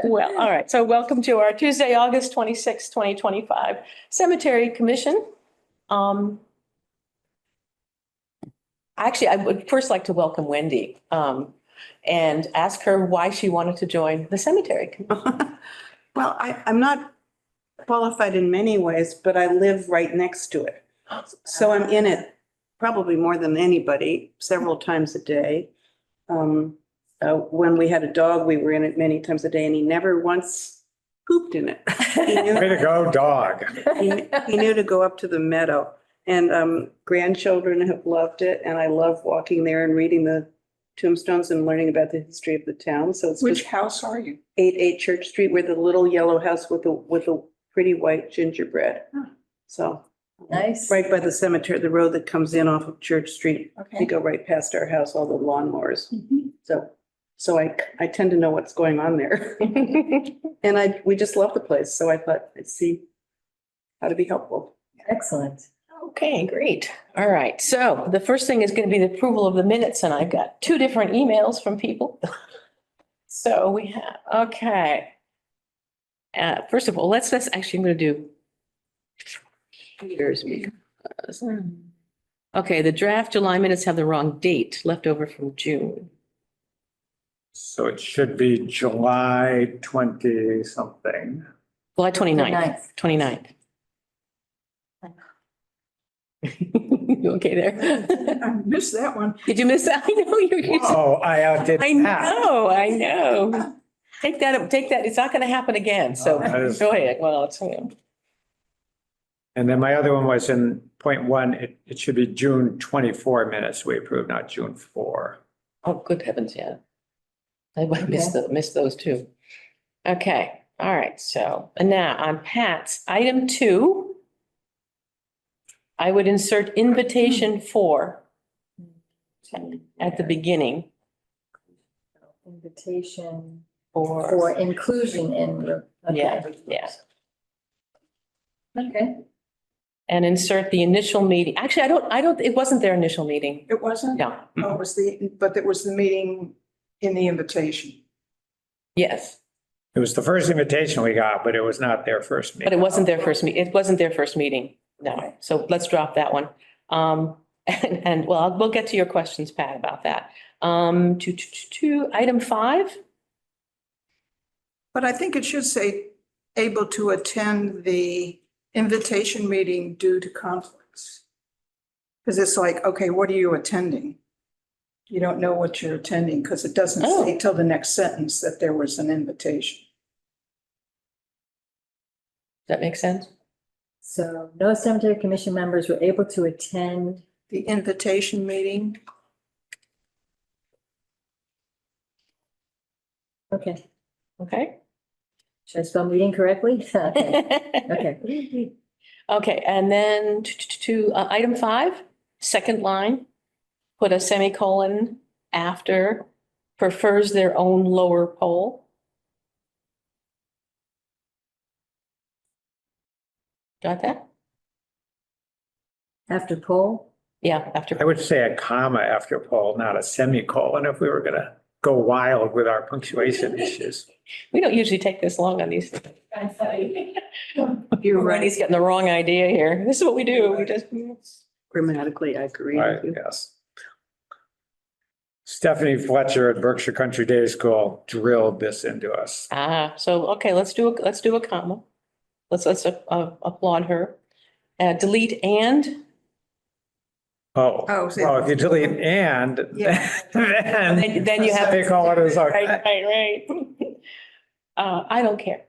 Well, all right. So welcome to our Tuesday, August 26th, 2025 Cemetery Commission. Actually, I would first like to welcome Wendy and ask her why she wanted to join the cemetery commission. Well, I'm not qualified in many ways, but I live right next to it. So I'm in it probably more than anybody, several times a day. When we had a dog, we were in it many times a day and he never once pooped in it. Way to go, dog. He knew to go up to the meadow. And grandchildren have loved it. And I love walking there and reading the tombstones and learning about the history of the town. So it's Which just house are you? 88 Church Street, where the little yellow house with the pretty white gingerbread. So Nice. right by the cemetery, the road that comes in off of Church Street. You Okay. go right past our house, all the lawnmowers. So I tend to know what's going on there. And we just love the place. So I thought I'd see how to be helpful. Excellent. Okay, great. All right. So the first thing is going to be the approval of the minutes, and I've got two different emails from people. So we have, okay. First of all, let's actually, I'm going to do Peter's because, okay, the draft July minutes have the wrong date left over from June. So it should be July 20 something. July 29th. 29th. You okay there? I missed that one. Did you miss that? I know you. Oh, I outdid I that. know, I know. Take that. It's not going to happen again. So Oh, that is- enjoy it. Well, it's, And then my other one was in point one, it should be June 24 minutes we approved, not June 4. oh, good heavens, yeah. I missed those too. Okay, all right. So and now on Pat's item 2. I would insert invitation for at the beginning Invitation for, for inclusion in the. okay. yeah. Okay. And insert the initial meeting. Actually, it wasn't their initial meeting. It wasn't? No, Oh, it was but it was the meeting in the invitation. yes, It was the first invitation we got, but it was not their first meeting. but it wasn't their first it wasn't their first meeting. No, so let's drop that one. And well, we'll get to your questions, Pat, about that. Item 5. But I think it should say able to attend the invitation meeting due to conflicts. Because it's like, okay, what are you attending? You don't know what you're attending because it doesn't say till the next sentence that there was an invitation. Does that make sense? So no cemetery commission members were able to attend. The invitation meeting, Okay. Okay. Should I spell meeting correctly? Okay. Okay, and then item 5, second line, put a semicolon after prefers their own lower pole. Got that? After poll? Yeah, after. I would say a comma after poll, not a semicolon, if we were going to go wild with our punctuation issues. We don't usually take this long on these. you're right. Randy's getting the wrong idea here. This is what we do. We just. Grammatically, I agree Right, with you. yes. Stephanie Fletcher at Berkshire Country Day School drilled this into us. So, okay, let's do a comma. Let's applaud her. Delete and. Oh, Oh, so- well, if you delete and, Yeah. Then you have. semicolon is Right, okay. right. I don't care.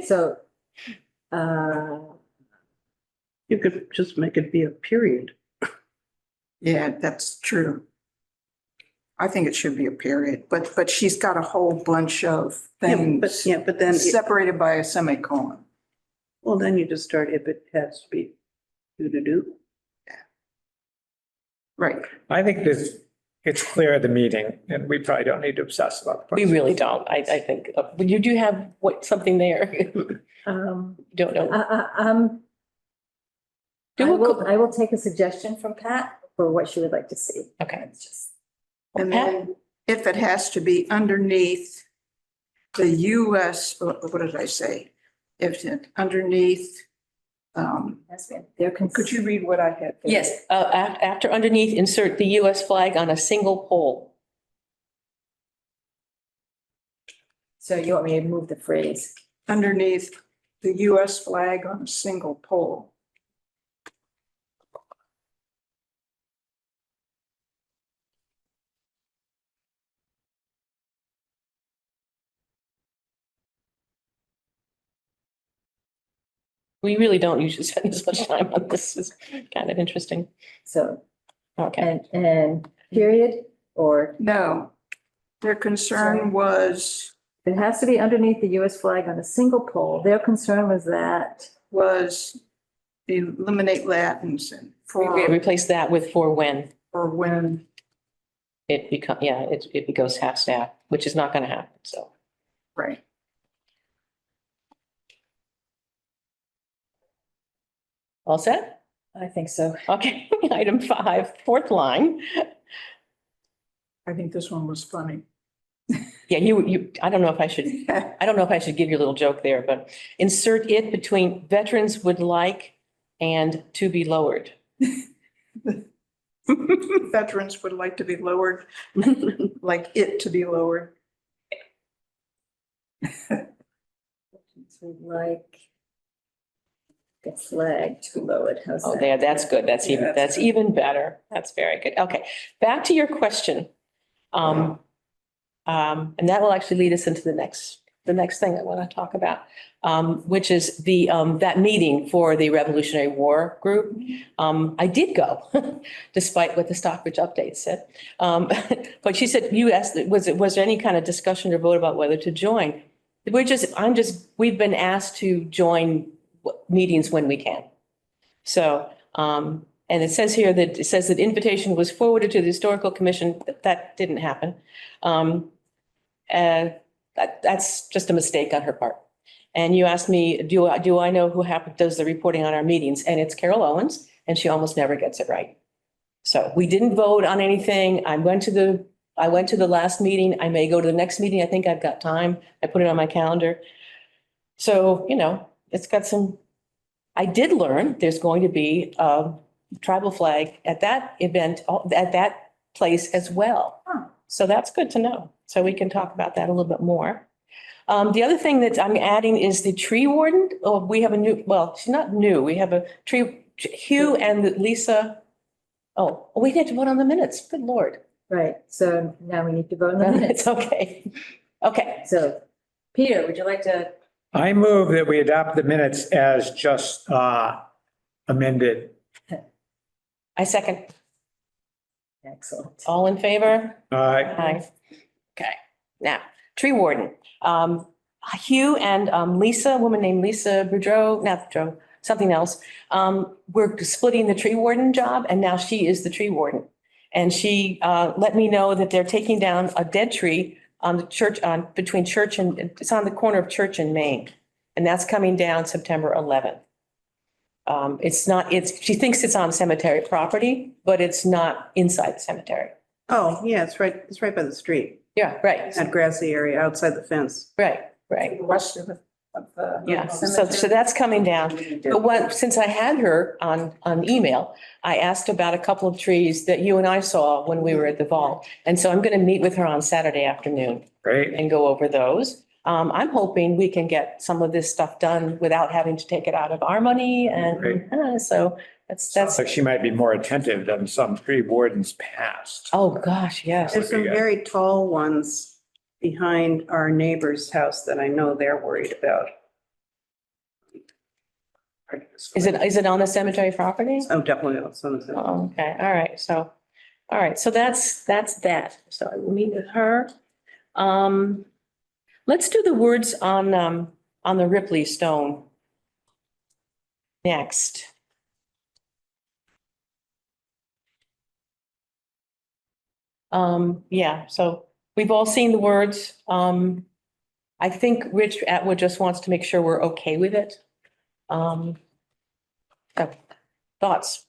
So, You could just make it be a period. Yeah, that's true. I think it should be a period, but she's got a whole bunch of things But then, separated by a semicolon. well, then you just start if it has to be do. Right. I think it's clear at the meeting, and we probably don't need to obsess about the. We really don't. I think, but you do have something there. Don't know. I will take a suggestion from Pat for what she would like to see. Okay. It's just, And Pat? then if it has to be underneath the US, what did I say? If it underneath, That's it. They're could you read what I had? there? Yes, after underneath, insert the US flag on a single pole. So you want me to move the phrase? Underneath the US flag on a single pole. We really don't usually spend this much time on this. It's kind of interesting. So, Okay, and period, or No, their concern was it has to be underneath the US flag on a single pole. Their concern was eliminate Latins and we for, replace that with for when or when, it become, yeah, it goes half staff, which is not going to happen, so. right. All set? I think so. Okay, item 5, fourth line. I think this one was funny. Yeah, I don't know if I should, give you a little joke there, but insert it between veterans would like and to be lowered. Veterans would like to be lowered, like it to be lowered. We'd like the flag to be lowered. How's Oh, that? there, that's good. That's Yeah, even, that's that's good. even better. That's very good. Okay, back to your question. And that will actually lead us into the next thing I want to talk about, which is that meeting for the Revolutionary War group. I did go, despite what the Stockbridge update said. But she said, you asked, was there any kind of discussion or vote about whether to join? We've been asked to join meetings when we can. So, and it says here that invitation was forwarded to the Historical Commission. That didn't happen. That's just a mistake on her part. And you asked me, do I know who does the reporting on our meetings? And it's Carol Owens, and she almost never gets it right. So we didn't vote on anything. I went to the last meeting. I may go to the next meeting. I think I've got time. I put it on my calendar. So, it's got some, I did learn there's going to be a tribal flag at that event, at that place as well. So that's good to know. So we can talk about that a little bit more. The other thing that I'm adding is the tree warden. Oh, we have a new, well, she's not new. We have a tree, Hugh and Lisa. Oh, we need to vote on the minutes. Good Lord. Right, so now we need to vote on the minutes. It's okay. Okay. So, Peter, would you like to? I move that we adopt the minutes as just amended. I second. Excellent. All in favor? Aye. Okay, now, tree warden. Hugh and Lisa, a woman named Lisa Boudreau, not Boudreau, something else. We're splitting the tree warden job, and now she is the tree warden. And she let me know that they're taking down a dead tree on the church, between Church and, it's on the corner of Church and Main. And that's coming down September 11th. She thinks it's on cemetery property, but it's not inside the cemetery. Oh, yeah, it's right by the street, Yeah, right, that grassy area outside the fence. right. West of the. Yeah, so that's coming down. But since I had her on email, I asked about a couple of trees that you and I saw when we were at the vault. And so I'm going to meet with her on Saturday afternoon Great. and go over those. I'm hoping we can get some of this stuff done without having to take it out of our money. And Great. so that's, Like she might be more attentive than some tree wardens past. oh, gosh, yes. There's some very tall ones behind our neighbor's house that I know they're worried about. Is it on the cemetery property? Oh, definitely. It's on the- Oh, okay, all right, so that's that. So I will meet with her. Let's do the words on the Ripley stone next. Yeah, so we've all seen the words. I think Rich Atwood just wants to make sure we're okay with it. Thoughts?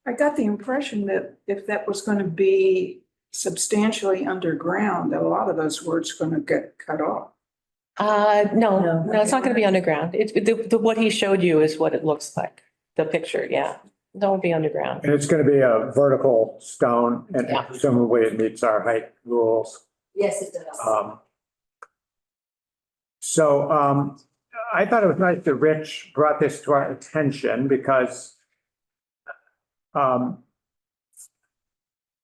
I got the impression that if that was going to be substantially underground, that a lot of those words are going to get cut off. No, it's not gonna be underground. It's, what he showed you is what it looks like, the picture, yeah. That would be underground. And it's going to be a vertical stone and Yeah. presumably it meets our height rules. Yes, it does. I thought it was nice that Rich brought this to our attention because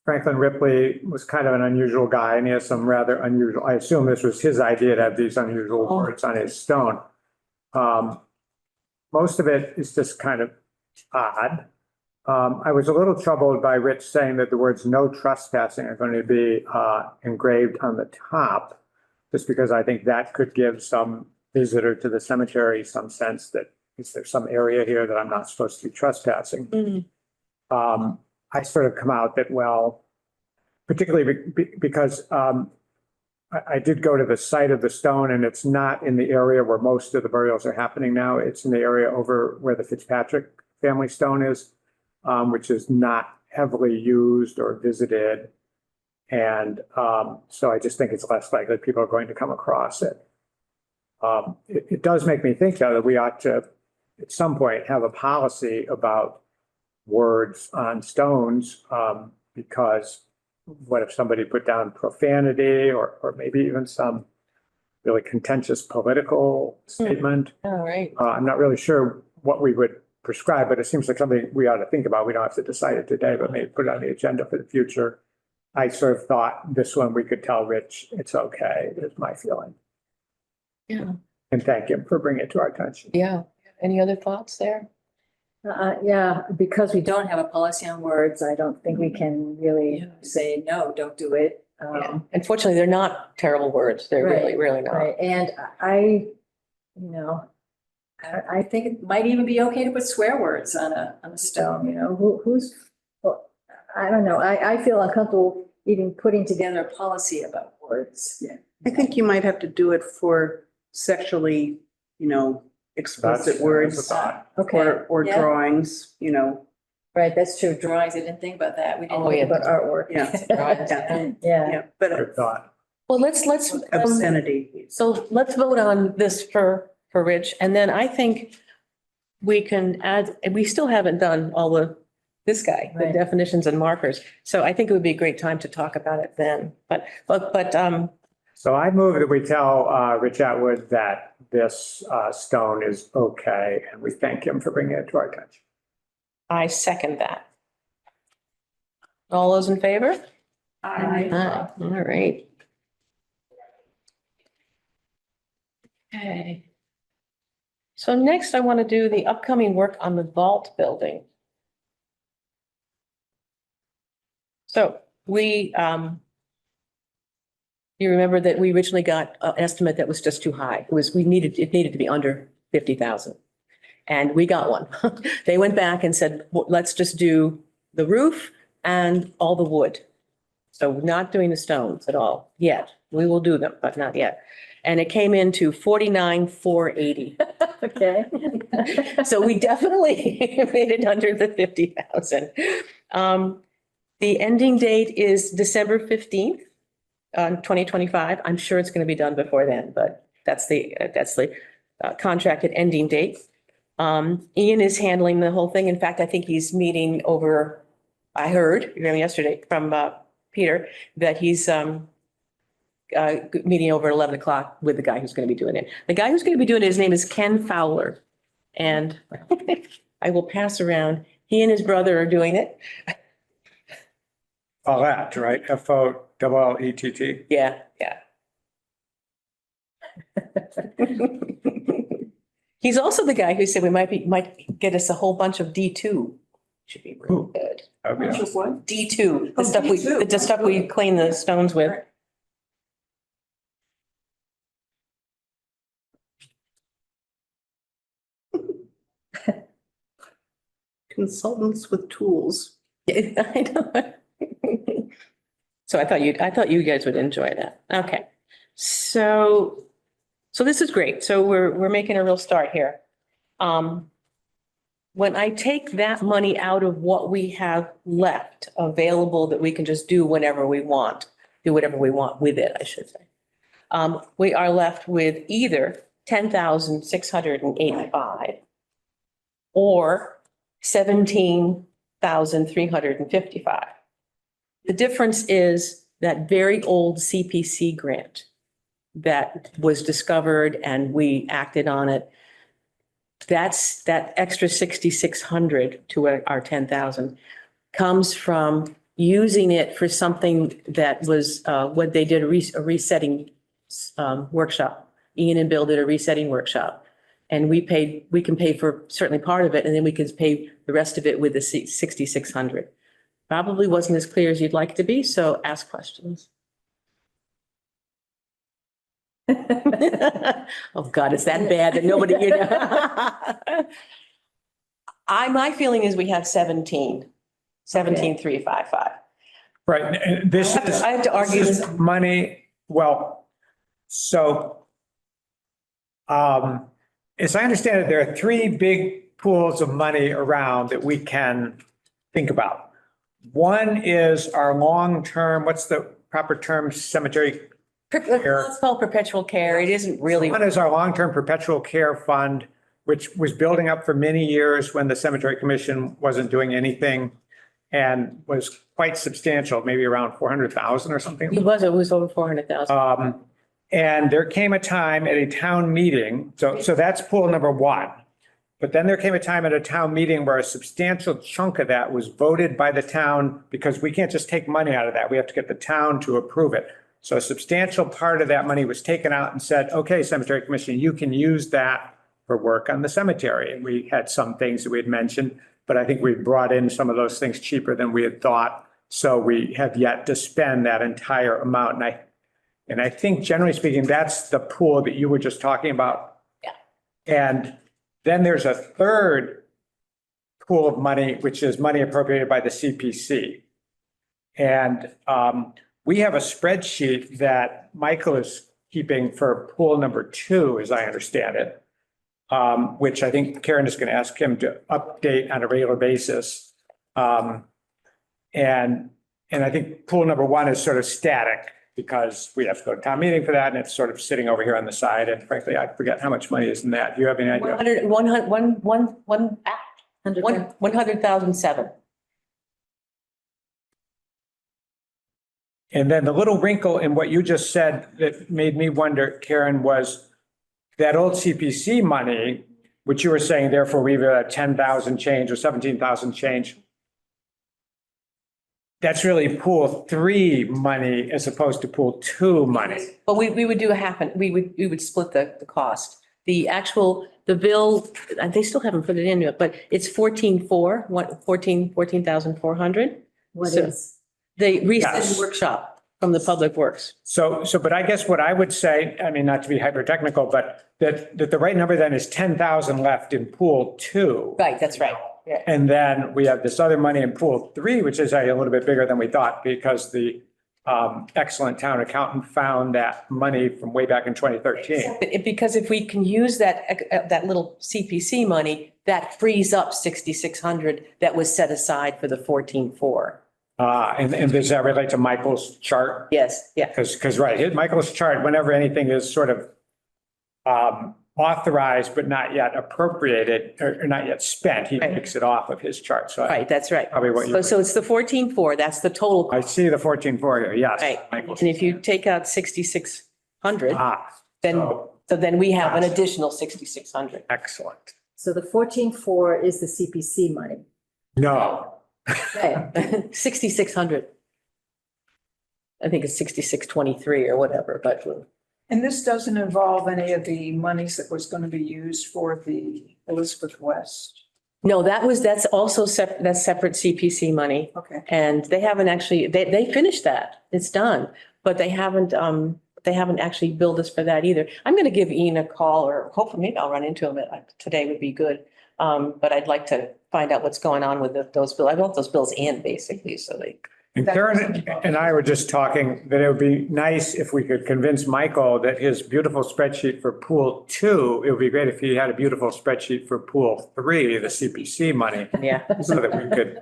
Franklin Ripley was kind of an unusual guy and he has some rather unusual, I assume this was his idea to have these unusual words on his stone. Most of it is just kind of odd. I was a little troubled by Rich saying that the words "no trespassing" are going to be engraved on the top, just because I think that could give some visitor to the cemetery some sense that is there some area here that I'm not supposed to be trespassing. Mhm. I sort of come out that, well, particularly because I did go to the site of the stone and it's not in the area where most of the burials are happening now. It's in the area over where the Fitzpatrick family stone is, which is not heavily used or visited. And so I just think it's less likely people are going to come across it. It does make me think, though, that we ought to, at some point, have a policy about words on stones, because what if somebody put down profanity or maybe even some really contentious political statement? All right. I'm not really sure what we would prescribe, but it seems like something we ought to think about. We don't have to decide it today, but maybe put it on the agenda for the future. I sort of thought this one, we could tell Rich it's okay, is my feeling. Yeah. And thank him for bringing it to our attention. Yeah. Any other thoughts there? Yeah, because we don't have a policy on words, I don't think we can really Yeah. say, no, don't do it. Yeah. Unfortunately, they're not terrible words. They're really, Right, really not. Right, and I think it might even be okay to put swear words on a stone, well, I don't know, I feel uncomfortable even putting together a policy about words. Yeah. I think you might have to do it for sexually, explicit That's a words thought. Okay, or yeah. drawings, Right, that's true, drawings, I didn't think about that, we didn't Oh, think yeah. about artwork. Yeah. Right. Yeah, yeah, but Good thought. Well, let's, obscenity. so let's vote on this for Rich. And then I think we can add, and we still haven't done all this guy, the Right. definitions and markers. So I think it would be a great time to talk about it then. But, So I move that we tell Rich Atwood that this stone is okay, and we thank him for bringing it to our attention. I second that. All those in favor? Aye. Aye. All right. Okay. So next I want to do the upcoming work on the vault building. So we, you remember that we originally got an estimate that was just too high. It needed to be under 50,000. And we got one. They went back and said, well, let's just do the roof and all the wood. So we're not doing the stones at all yet. We will do them, but not yet. And it came into 49,480. okay. So we definitely made it under the 50,000. The ending date is December 15th, 2025. I'm sure it's going to be done before then, but that's the contracted ending date. Ian is handling the whole thing. In fact, I think he's meeting over, I heard yesterday from Peter that he's meeting over 11 o'clock with the guy who's going to be doing it. The guy who's going to be doing it, his name is Ken Fowler. And I will pass around. He and his brother are doing it. Follett, right? Follett. Yeah, yeah. He's also the guy who said we might get us a whole bunch of D2. Should be really good. Okay. Just what? D2, Oh, D2. the stuff we clean the stones with. Consultants with tools. I know. So I thought you guys would enjoy that. Okay. So this is great. So we're making a real start here. When I take that money out of what we have left available that we can just do whenever we want, do whatever we want with it, I should say. we are left with either 10,685 or 17,355. The difference is that very old CPC grant that was discovered and we acted on it. That's that extra 6,600 to our 10,000 comes from using it for something that was what they did, a resetting workshop. Ian and Bill did a resetting workshop. And we can pay for certainly part of it, and then we can pay the rest of it with the 6,600. Probably wasn't as clear as you'd like it to be, so ask questions. Oh, God, it's that bad that nobody, my feeling is we have 17,355. Right, and this is. I have to argue this is this. money, well, so. As I understand it, there are three big pools of money around that we can think about. One is our long-term, what's the proper term, cemetery? It's called perpetual care. It isn't really. One is our long-term perpetual care fund, which was building up for many years when the Cemetery Commission wasn't doing anything and was quite substantial, maybe around 400,000 or something. It was over 400,000. And there came a time at a town meeting, so that's pool number one. But then there came a time at a town meeting where a substantial chunk of that was voted by the town because we can't just take money out of that. We have to get the town to approve it. So a substantial part of that money was taken out and said, okay, Cemetery Commission, you can use that for work on the cemetery. And we had some things that we had mentioned, but I think we brought in some of those things cheaper than we had thought. So we have yet to spend that entire amount. And I think generally speaking, that's the pool that you were just talking about. Yeah. And then there's a third pool of money, which is money appropriated by the CPC. And we have a spreadsheet that Michael is keeping for pool number 2, as I understand it, which I think Karen is going to ask him to update on a regular basis. And I think pool number 1 is sort of static, because we have to go to town meeting for that, and it's sort of sitting over here on the side, and frankly, I forget how much money is in that. Do you have any idea? 100,007. And then the little wrinkle in what you just said that made me wonder, Karen, was that old CPC money, which you were saying, therefore, we either had 10,000 change or 17,000 change. That's really pool 3 money as opposed to pool 2 money. But we would do we would split the cost. The bill, they still haven't put it in yet, but it's 14,400. What So- is? The reset Yes. workshop from the Public Works. So, but I guess what I would say, I mean, not to be hyper technical, but that the right number then is 10,000 left in pool 2. Right, that's right. Yeah. And then we have this other money in pool 3, which is a little bit bigger than we thought, because the excellent town accountant found that money from way back in 2013. Because if we can use that little CPC money, that frees up 6,600 that was set aside for the 14,400. And does that relate to Michael's chart? Yes, yeah. Because right, Michael's chart, whenever anything is sort of authorized but not yet appropriated or not yet spent, he Right. picks it off of his chart. So Right, that's right. probably what you, So it's the 14,400, that's the total. I see the 14.4 here, yes. Right. Michael's. And if you take out 6,600, Then, so then we have an additional 6,600. excellent. So the 14,400 is the CPC money. No, Okay. 6,600. I think it's 6,623 or whatever, but And this doesn't involve any of the monies that was going to be used for the Elizabeth West. no, that's also that's separate CPC money. Okay. And they haven't actually, they finished that. It's done. But they haven't actually billed us for that either. I'm going to give Ian a call, or hopefully maybe I'll run into him today would be good. But I'd like to find out what's going on with those bills. I want those bills in basically, so they. and Karen and I were just talking that it would be nice if we could convince Michael that his beautiful spreadsheet for pool 2, it would be great if he had a beautiful spreadsheet for pool 3, the CPC money, Yeah. so that we could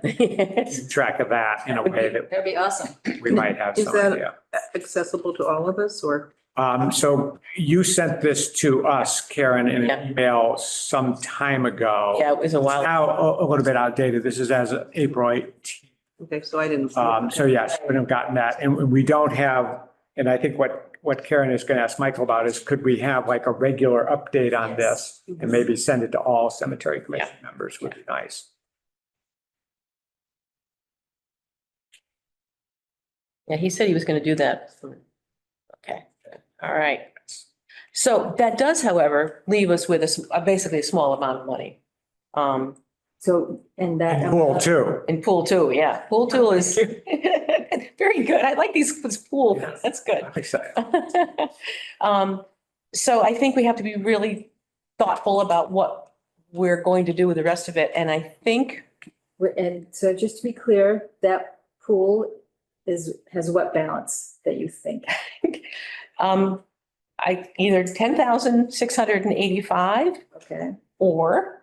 keep track of that in a way that That'd be awesome. we might have Is some that- idea. Accessible to all of us, or? So you sent this to us, Karen, in Yeah. an email some time ago. Yeah, it was a while. Now, a little bit outdated. This is as of April 18th. Okay, so I didn't. see it. So yes, we have gotten that. And we don't have, and I think what Karen is going to ask Michael about is could we have like a regular update on this and maybe send it to all cemetery commission members would be nice. Yeah, he said he was going to do that. Okay, all right. So that does, however, leave us with basically a small amount of money. So, and that. And pool too. In pool two, yeah. Pool two is very good. I like this pool. That's good. I'm excited. So I think we have to be really thoughtful about what we're going to do with the rest of it. And I think, And so just to be clear, that pool has what balance that you think? either 10,685 Okay, or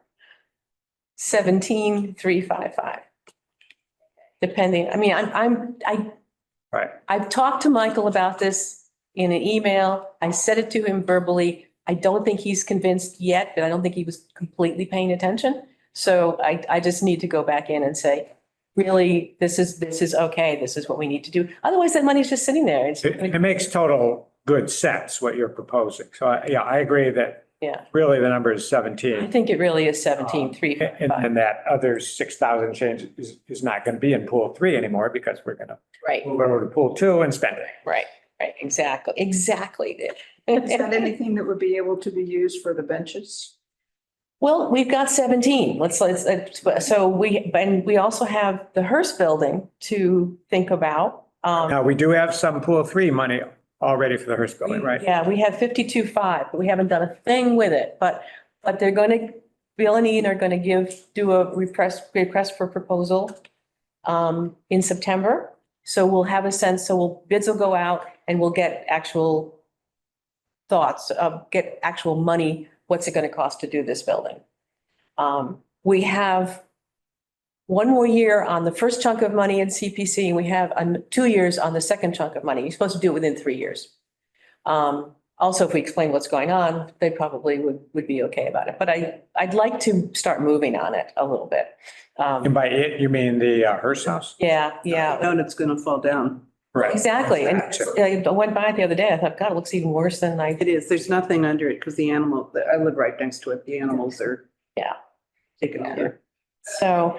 17,355. Depending, I mean, Right. I've talked to Michael about this in an email. I said it to him verbally. I don't think he's convinced yet, but I don't think he was completely paying attention. So I just need to go back in and say, really, this is okay. This is what we need to do. Otherwise, that money's just sitting there. It makes total good sense what you're proposing. So I agree that Yeah, really the number is I 17. think it really is And 17,355. that other 6,000 change is not going to be in pool 3 anymore because we're going to Right, move over to pool 2 and spend it. right, exactly. Is that anything that would be able to be used for the benches? Well, we've got 17. So we also have the Hearst building to think about. Now, we do have some pool 3 money already for the Hearst building, right? Yeah, we have 52.5, but we haven't done a thing with it. But they're going to, Bill and Ian are going to do a request for proposal in September. So we'll have a sense, bids will go out and we'll get actual thoughts get actual money. What's it going to cost to do this building? We have one more year on the first chunk of money in CPC, and we have 2 years on the second chunk of money. You're supposed to do it within 3 years. Also, if we explain what's going on, they probably would be okay about it. But I'd like to start moving on it a little bit. And by it, you mean the Hearst house? Yeah. And it's gonna fall down. Right. Exactly. And I went by it the other day. I thought, God, it looks even worse than It is, there's nothing under it because the animal, I live right next to it. The animals are. Yeah. Taken over. So,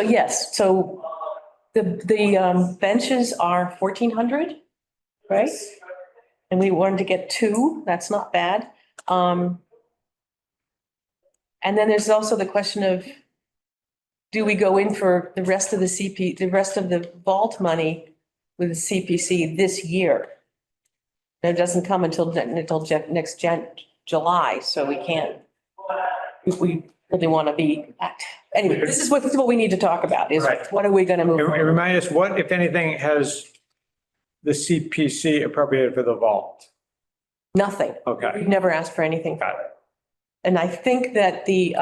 yes, so the benches are 1,400, right? And we wanted to get 2, that's not bad. And then there's also the question of, do we go in for the rest of the rest of the vault money with the CPC this year? That doesn't come until next July, so we can't. If we really want to be, anyway, this is what we need to talk about is Right. what are we going to move? And forward? remind us, what, if anything, has the CPC appropriated for the vault? Nothing. Okay, We've never asked for anything. got it. And I think that the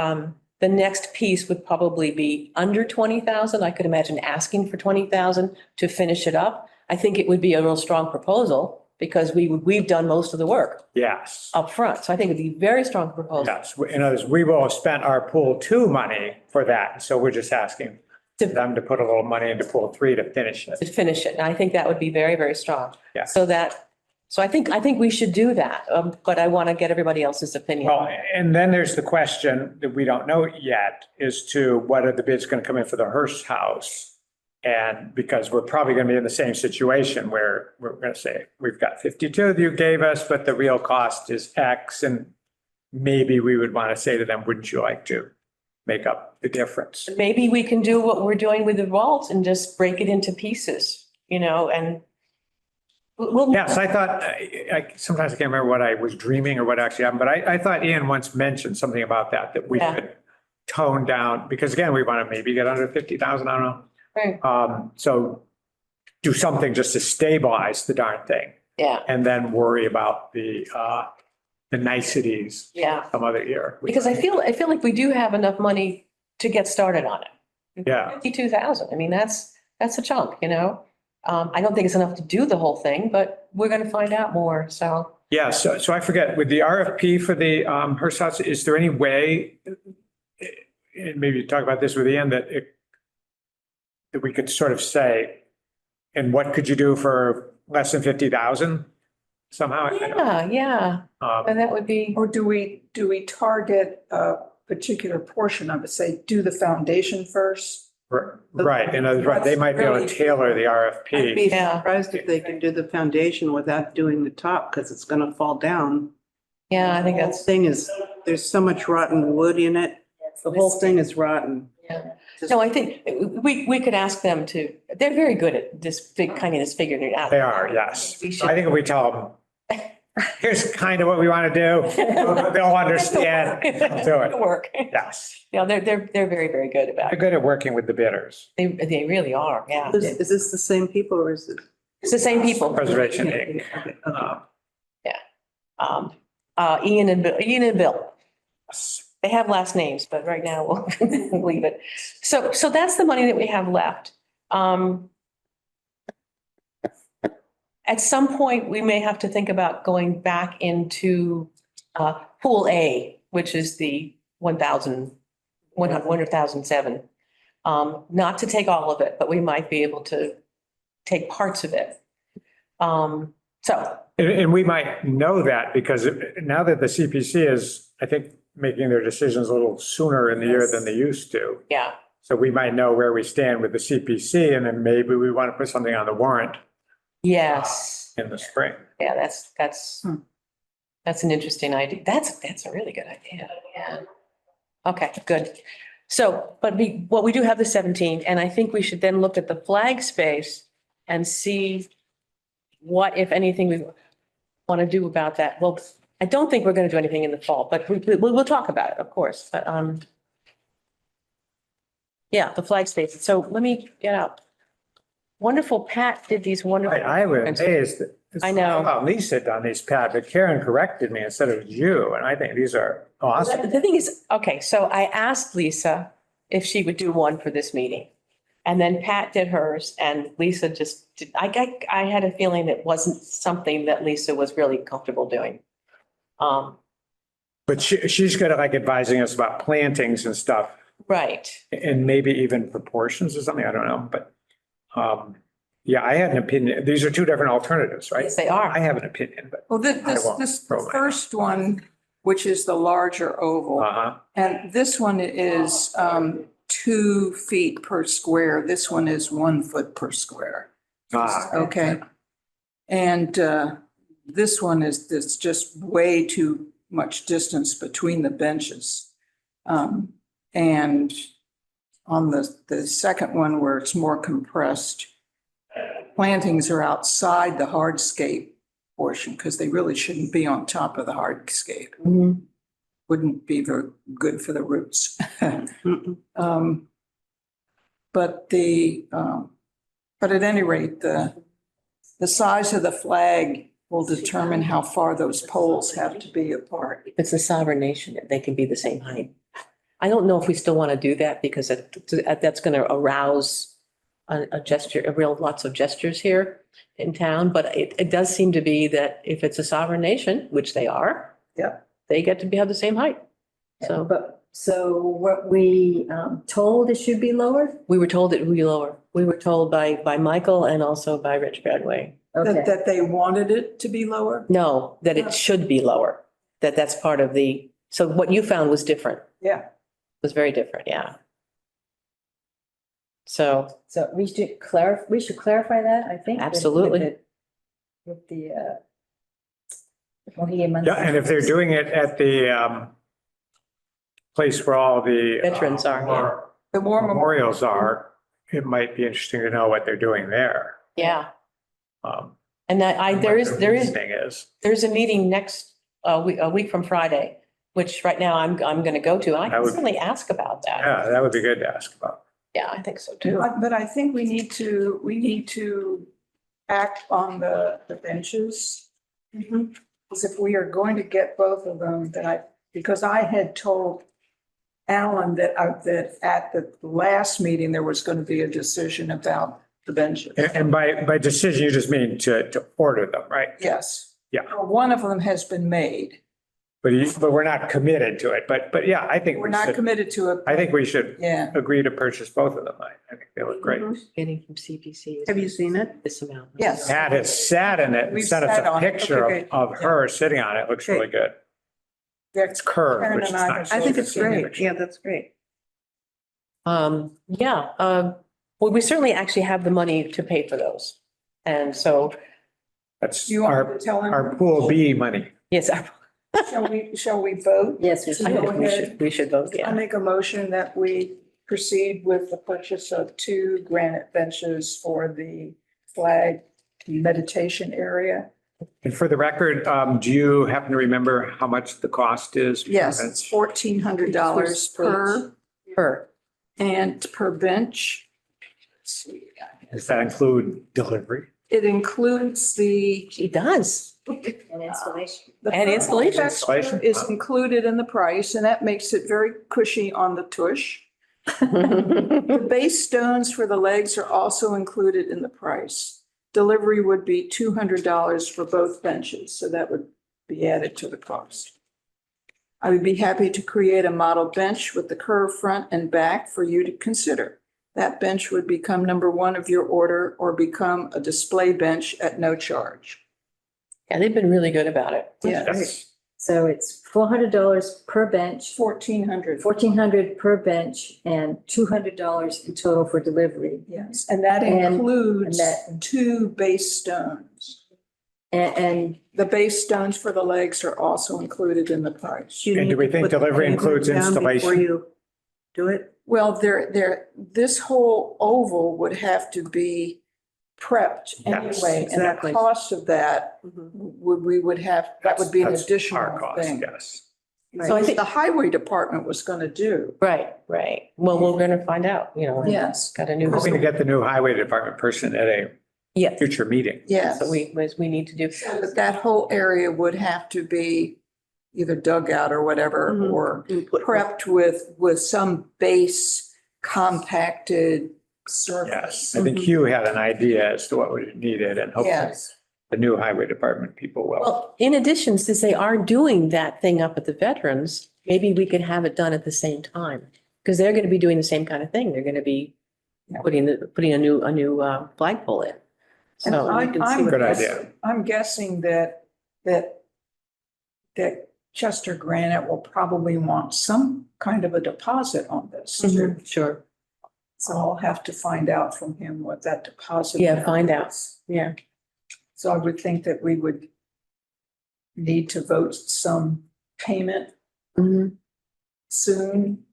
next piece would probably be under 20,000. I could imagine asking for 20,000 to finish it up. I think it would be a real strong proposal because we've done most of the work Yes. up front. So I think it'd be a very strong proposal. Yes. In other words, we will have spent our pool 2 money for that. So we're just asking them to put a little money into pool 3 to finish To it. finish it. And I think that would be very, very strong. Yeah. So I think we should do that. But I want to get everybody else's opinion. Well, and then there's the question that we don't know yet as to what are the bids going to come in for the Hearst house? And because we're probably going to be in the same situation where we're going to say, we've got 52 that you gave us, but the real cost is X. And maybe we would want to say to them, wouldn't you like to make up the difference? Maybe we can do what we're doing with the vault and just break it into pieces, and we'll. Yes, I thought, sometimes I can't remember what I was dreaming or what actually happened, but I thought Ian once mentioned something about that we Yeah. could tone down, because again, we want to maybe get under 50,000, I don't know. Right. So do something just to stabilize the darn thing Yeah, and then worry about the niceties yeah. some other year. Because I feel like we do have enough money to get started on it. Yeah. 52,000. I mean, that's a chunk, I don't think it's enough to do the whole thing, but we're gonna find out more, so. Yeah, so I forget, with the RFP for the Hearst House, is there any way, and maybe you talk about this with Ian, that that we could sort of say, and what could you do for less than 50,000 somehow? Yeah, Um, and that would be, Or do we target a particular portion of it, say, do the foundation first? Right, in other words, they might be able to tailor the I'd be RFP. Yeah. surprised if they can do the foundation without doing the top, because it's gonna fall down. yeah, I think The whole that's, thing is, there's so much rotten wood in it. The whole thing is rotten. yeah. No, I think we could ask them to, they're very good at this kind of this figuring it out. They are, yes. We So I should- think if we tell them, here's kind of what we want to do, they'll understand, they'll do It'll it. work. Yes, Yeah, they're very, very good about they're it. good at working with the bidders. They really are, yeah. Is this the same people or is it? It's the same people. Preservation Inc. Okay, Ian and Bill. They have last names, but right now we'll leave it. So that's the money that we have left. At some point, we may have to think about going back into Pool A, which is the 100,007. Not to take all of it, but we might be able to take parts of it. So, And we might know that because now that the CPC is, I think, making their decisions a little sooner in the year than they used to. yeah, So we might know where we stand with the CPC and then maybe we want to put something on the warrant yes, in the spring. yeah, that's an interesting idea. That's a really good idea, yeah. Okay, good. So, but we do have the 17, and I think we should then look at the flag space and see what, if anything, we want to do about that. Well, I don't think we're going to do anything in the fall, but we'll talk about it, of course, but, yeah, the flag space. So let me get out. Wonderful, Pat did these wonderful. I was amazed. that- I know. Well, Lisa had done these, Pat, but Karen corrected me and said it was you. And I think these are awesome. The thing is, okay, so I asked Lisa if she would do one for this meeting. And then Pat did hers and Lisa just, I had a feeling it wasn't something that Lisa was really comfortable doing. But she's good at like advising us about plantings and stuff Right. and maybe even proportions or something. I don't know, but yeah, I had an opinion. These are two different alternatives, right? Yes, they are. I have an opinion, but Well, I won't this throw mine. first one, which is the larger oval, uh-huh. and this one is 2 feet per square. This one is 1 foot per square. Okay. And this one is, there's just way too much distance between the benches. And on the second one where it's more compressed, plantings are outside the hardscape portion because they really shouldn't be on top of the hardscape. Mhm. Wouldn't be very good for the roots. Mm-mm. But but at any rate, the size of the flag will determine how far those poles have to be apart. If it's a sovereign nation, they can be the same height. I don't know if we still want to do that because that's going to arouse a gesture, lots of gestures here in town. But it does seem to be that if it's a sovereign nation, which they are. Yep. They get to have the same height. So So what we told it should be lowered? we were told it would be lower. We were told by Michael and also by Rich Bradway. Okay, That they wanted it to be lower? No, that it should be lower, that's part of so what you found was different, Yeah. was very different, yeah. So, so we should clarify that, I think. Absolutely. With the Mohegan. Yeah, and if they're doing it at the place where all the Veterans are, yeah. The war memorials are, it might be interesting to know what they're doing there. yeah. Um, And there is Thing is. there's a meeting next, a week from Friday, which right now I'm going to go to, and I That can would- certainly ask about that. Yeah, that would be good to ask about. Yeah, I think so too. But I think we need to act on the benches. Because if we are going to get both of them, because I had told Alan that at the last meeting, there was going to be a decision about the benches. And by decision, you just mean to order them, right? Yes. Yeah. Well, one of them has been made. But we're not committed to it. But yeah, I think We're we not should, committed to it. I think we should Yeah. agree to purchase both of them. I think they look great. Getting from CPC. is Have you seen it? This amount. Yes. Pat has sat in it and We've sent us sat a on it. picture Okay, good. of her sitting on it. Looks really good. It's Curved, Karen which is and I nice. have I think it's both seen it. great. Yeah, that's great. Yeah, well, we certainly actually have the money to pay for those. And so, That's Do you want me our, to tell him? our pool B money. yes, Shall we vote? Yes, we I should. think we should vote, I'll yeah. make a motion that we proceed with the purchase of 2 granite benches for the flag meditation area. And for the record, do you happen to remember how much the cost is? Yes, it's $1,400 per, and per bench. Let's see. Does that include delivery? It includes the. He does. And installation. the And installation. Installation? Is included in the price, and that makes it very cushy on the tush. The base stones for the legs are also included in the price. Delivery would be $200 for both benches, so that would be added to the cost. I would be happy to create a model bench with the curved front and back for you to consider. That bench would become number 1 of your order or become a display bench at no charge. Yeah, they've been really good about it. Yeah, Yes. So it's $400 per bench, 1,400. $1,400 per bench, and $200 in total for delivery. Yes, and that And- includes and that- 2 base stones. And The base stones for the legs are also included in the price. And do we think delivery includes Before installation? you do it? Well, this whole oval would have to be prepped Yes, anyway, and the exactly. cost of that we would have, that would be an That's additional our cost, thing. yes. So I think, The highway department was gonna do. right. Well, we're gonna find out, Yes. Got a new. Hoping to get the new highway department person at a Yes, future meeting. Yes. so we need to do. But that whole area would have to be either dug out or whatever, Mhm. or Input. prepped with some base compacted surface. Yes, I think Hugh had an idea as to what was needed and hopefully Yes. the new highway department people will. Well, in addition, since they are doing that thing up at the Veterans, maybe we could have it done at the same time. Because they're gonna be doing the same kind of thing. They're gonna be putting a new flagpole in. And So you can see I'm what- Good idea. I'm guessing that Chester Granite will probably want some kind of a deposit on this. Mhm, Sure, So I'll have to find out from him what that deposit. Yeah, find amount out. is. yeah. So I would think that we would need to vote some payment Mhm, soon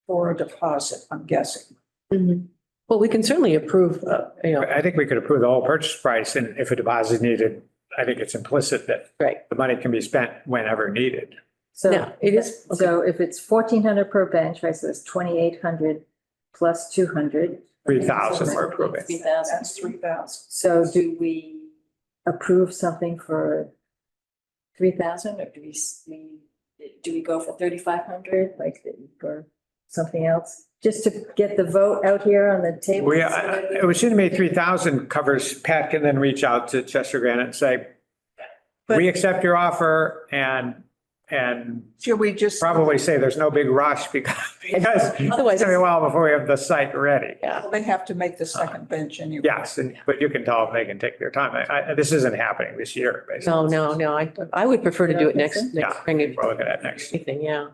for a deposit, I'm guessing. mhm. Well, we can certainly approve, I think we could approve the whole purchase price and if a deposit is needed, I think it's implicit that right. the money can be spent whenever needed. so. No, it is, So if it's 1,400 per bench, right, so it's 2,800 plus 200. 3,000 we're approving. 3,000. That's 3,000. So do we approve something for 3,000 or do we go for 3,500, like for something else? Just to get the vote out here on the table? It would seem to me 3,000 covers, Pat can then reach out to Chester Granite and say, we accept your offer and Should we just? probably say there's no big rush because Otherwise, it's gonna be a while before we have the site ready. yeah. They have to make the second bench anyway. Yes, but you can tell them they can take their time. This isn't happening this year, basically. No, I would prefer to do it next Yeah, spring. if we're looking at next. Anything, yeah.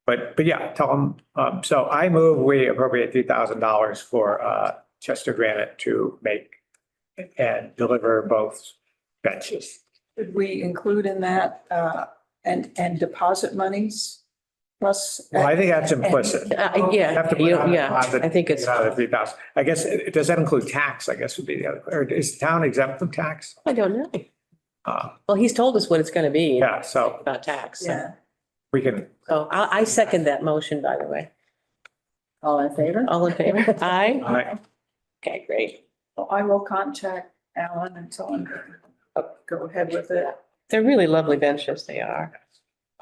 But yeah, tell them, so I move we appropriate $3,000 for Chester Granite to make and deliver both benches. Should we include in that, and deposit monies plus? Well, I think that's implicit. Yeah, Have to put on a yeah, deposit, I think it's, Another 3,000. I guess, does that include tax, I guess would be the other, or is the town exempt from tax? I don't know. Uh, Well, he's told us what it's gonna be. Yeah, so About tax. so- Yeah. we can, So I second that motion, by the way. All in favor? All in favor? Aye? Aye. Okay, great. So I will contact Alan and tell him to go ahead with it. They're really lovely benches, they are.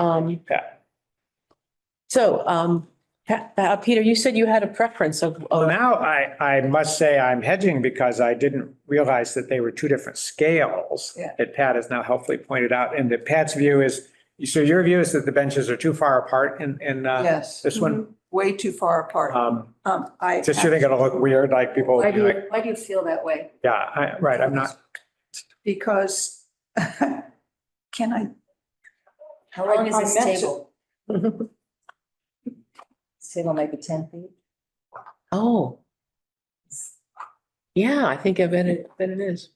yeah. So, Peter, you said you had a preference of, Well, now I must say I'm hedging because I didn't realize that they were two different scales Yeah. that Pat has now helpfully pointed out. And that Pat's view is, so your view is that the benches are too far apart in Yes. this one? Way too far apart. I. Just you think it'll look weird, like people, Why would be like, do you feel that way? yeah, right, I'm not, Because, can I, How long is I this meant table? This table might be 10 feet. oh. Yeah, I think I bet it is.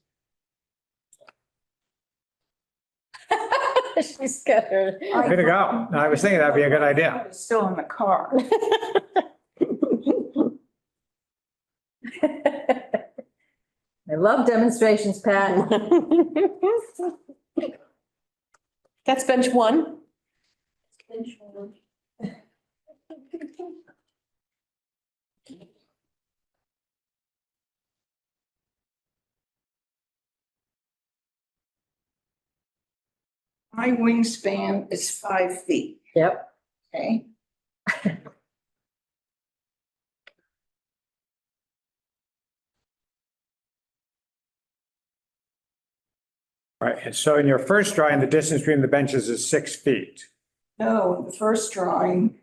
She's got her. way to go. I was thinking that'd be a good idea. I'm still in the car. I love demonstrations, Pat. That's bench one. My wingspan is 5 feet, Yep. okay? Right, and so in your first drawing, the distance between the benches is 6 feet. No, the first drawing,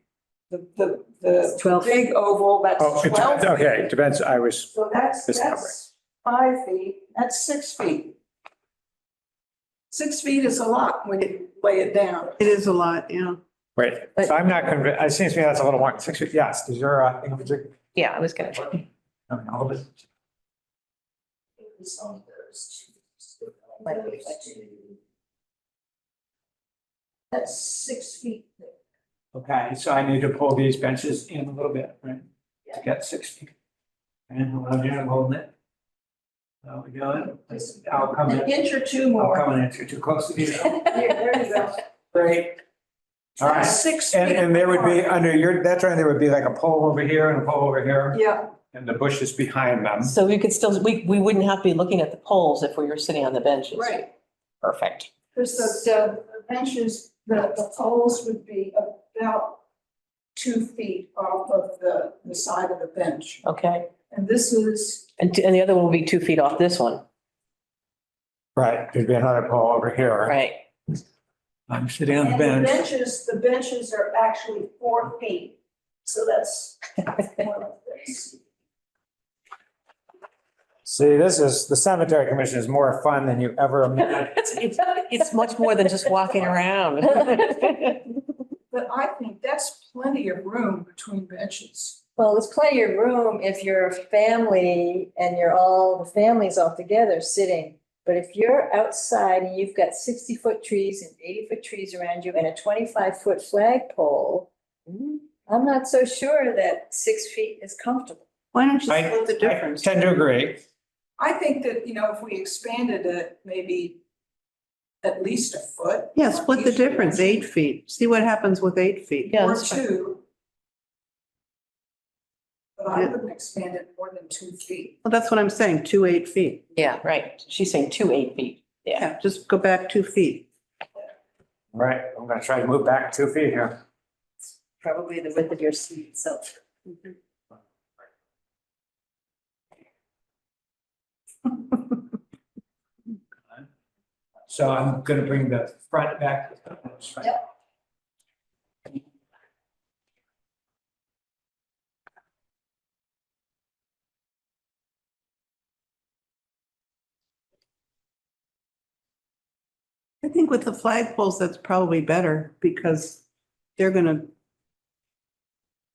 the It's 12. big oval, that's Oh, it 12 depends, okay, feet. it depends, I was, So that's Miscounting. 5 feet, that's 6 feet. 6 feet is a lot when you lay it down. It is a lot, yeah. wait, so I'm not convinced, it seems to me that's a little more, 6 feet, yes, is your, Yeah, I was gonna. all of it? That's 6 feet. Okay, so I need to pull these benches in a little bit, right? To get 6 feet. And I'm here holding it. There we go. I'll come An in, inch or two I'll more. come in, you're too close to me. There you go. Great. All right, That's 6 feet. and there would be, apart. under your, that's right, there would be like a pole over here and a pole over here, Yeah, and the bushes behind them. So we could still, we wouldn't have to be looking at the poles if we were sitting on the benches. right. Perfect. Because the benches, the poles would be about 2 feet off of the side of the bench. Okay. And this is, And the other one will be 2 feet off this one. Right, there'd be another pole over here. Right. I'm sitting on and the the bench. benches are actually 4 feet. So that's one of this. See, this is, the cemetery commission is more fun than you ever imagined. It's much more than just walking around. But I think that's plenty of room between benches. Well, there's plenty of room if you're a family and the family's all together sitting. But if you're outside and you've got 60-foot trees and 80-foot trees around you and a 25-foot flagpole, I'm not so sure that 6 feet is comfortable. Why don't you I split the difference? tend to agree. I think that, if we expanded it, maybe at least a foot. Yeah, split the Each difference, dimension. 8 feet. See what happens with 8 feet. Yeah, Or that's fine. 2. But I Yeah. wouldn't expand it more than 2 feet. Well, that's what I'm saying, 2 8 feet. Yeah, right. She's saying 2 8 feet. Yeah. Yeah, just go back 2 feet. All right, I'm gonna try to move back 2 feet here. Probably the width of your seat itself. So I'm gonna bring the front back. Yep. I think with the flagpoles, that's probably better because they're gonna,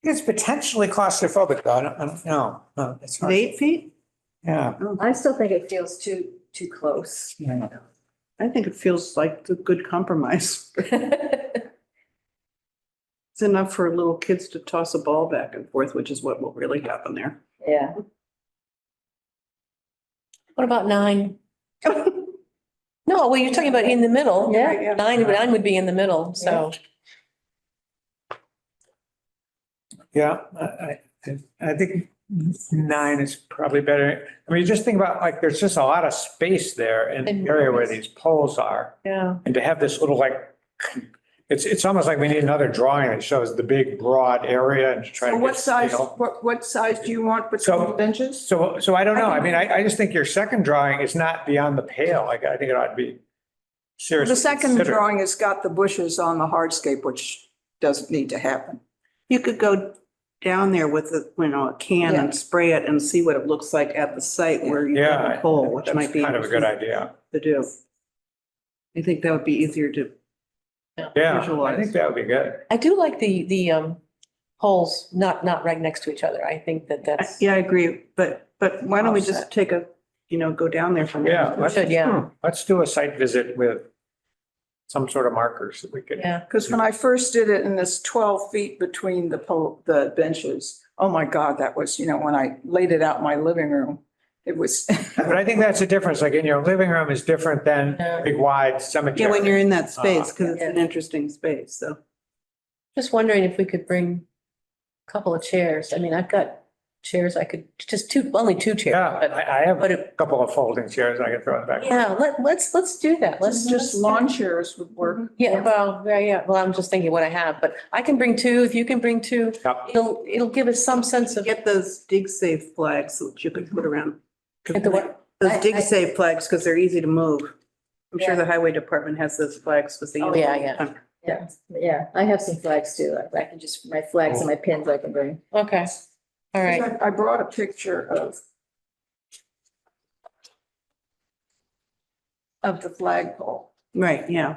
It's potentially claustrophobic though, I don't know. No, it's at hard. 8 feet? Yeah. I still think it feels too close. Yeah. I think it feels like a good compromise. It's enough for little kids to toss a ball back and forth, which is what will really happen there. Yeah. What about 9? No, well, you're talking about in the middle. Yeah. 9 would be in the middle, so. Yeah, I think 9 is probably better. I mean, just think about, like, there's just a lot of space there in the area where these poles are. Yeah. And to have this little, like, It's almost like we need another drawing that shows the big broad area and to try to So get what size, scale. what size do you want So- between the benches? So I don't know. I mean, I just think your second drawing is not beyond the pale. Like, I think it ought to be seriously The second considered. drawing has got the bushes on the hardscape, which doesn't need to happen. You could go down there with a can Yeah. and spray it and see what it looks like at the site where you have Yeah, a pole, which that's might be kind of a good idea. to do. I think that would be easier to Yeah, I visualize. think that would be good. I do like the poles not right next to each other. I think that's. Yeah, I agree, but why don't we just Offset. take go down there from Yeah, there? let's do a site visit with some sort of markers that we could. Yeah, Because when I first did it in this 12 feet between the benches, oh my God, that was, when I laid it out in my living room, it was. But I think that's the difference. Like in your living room is different than big wide cemetery. Yeah, when you're in that space, because it's Yeah. an interesting space, so. just wondering if we could bring a couple of chairs. I mean, I've got chairs I could, just only two chairs. Yeah, but- I have But a couple of folding chairs I can throw in the back. yeah, let's do that. Let's Just lawn chairs would work. Yeah, well, I'm just thinking what I have, but I can bring two, if you can bring two, Yep. it'll give us some sense of. Get those dig safe flags that you could put around. Get the what? Those dig I- safe flags, because they're easy to move. I'm sure Yeah. the highway department has those flags with the. Oh, yeah. Yeah, I have some flags too. I can just, my flags and my pins I can bring. Okay, all right. I brought a picture of the flagpole. Right, yeah,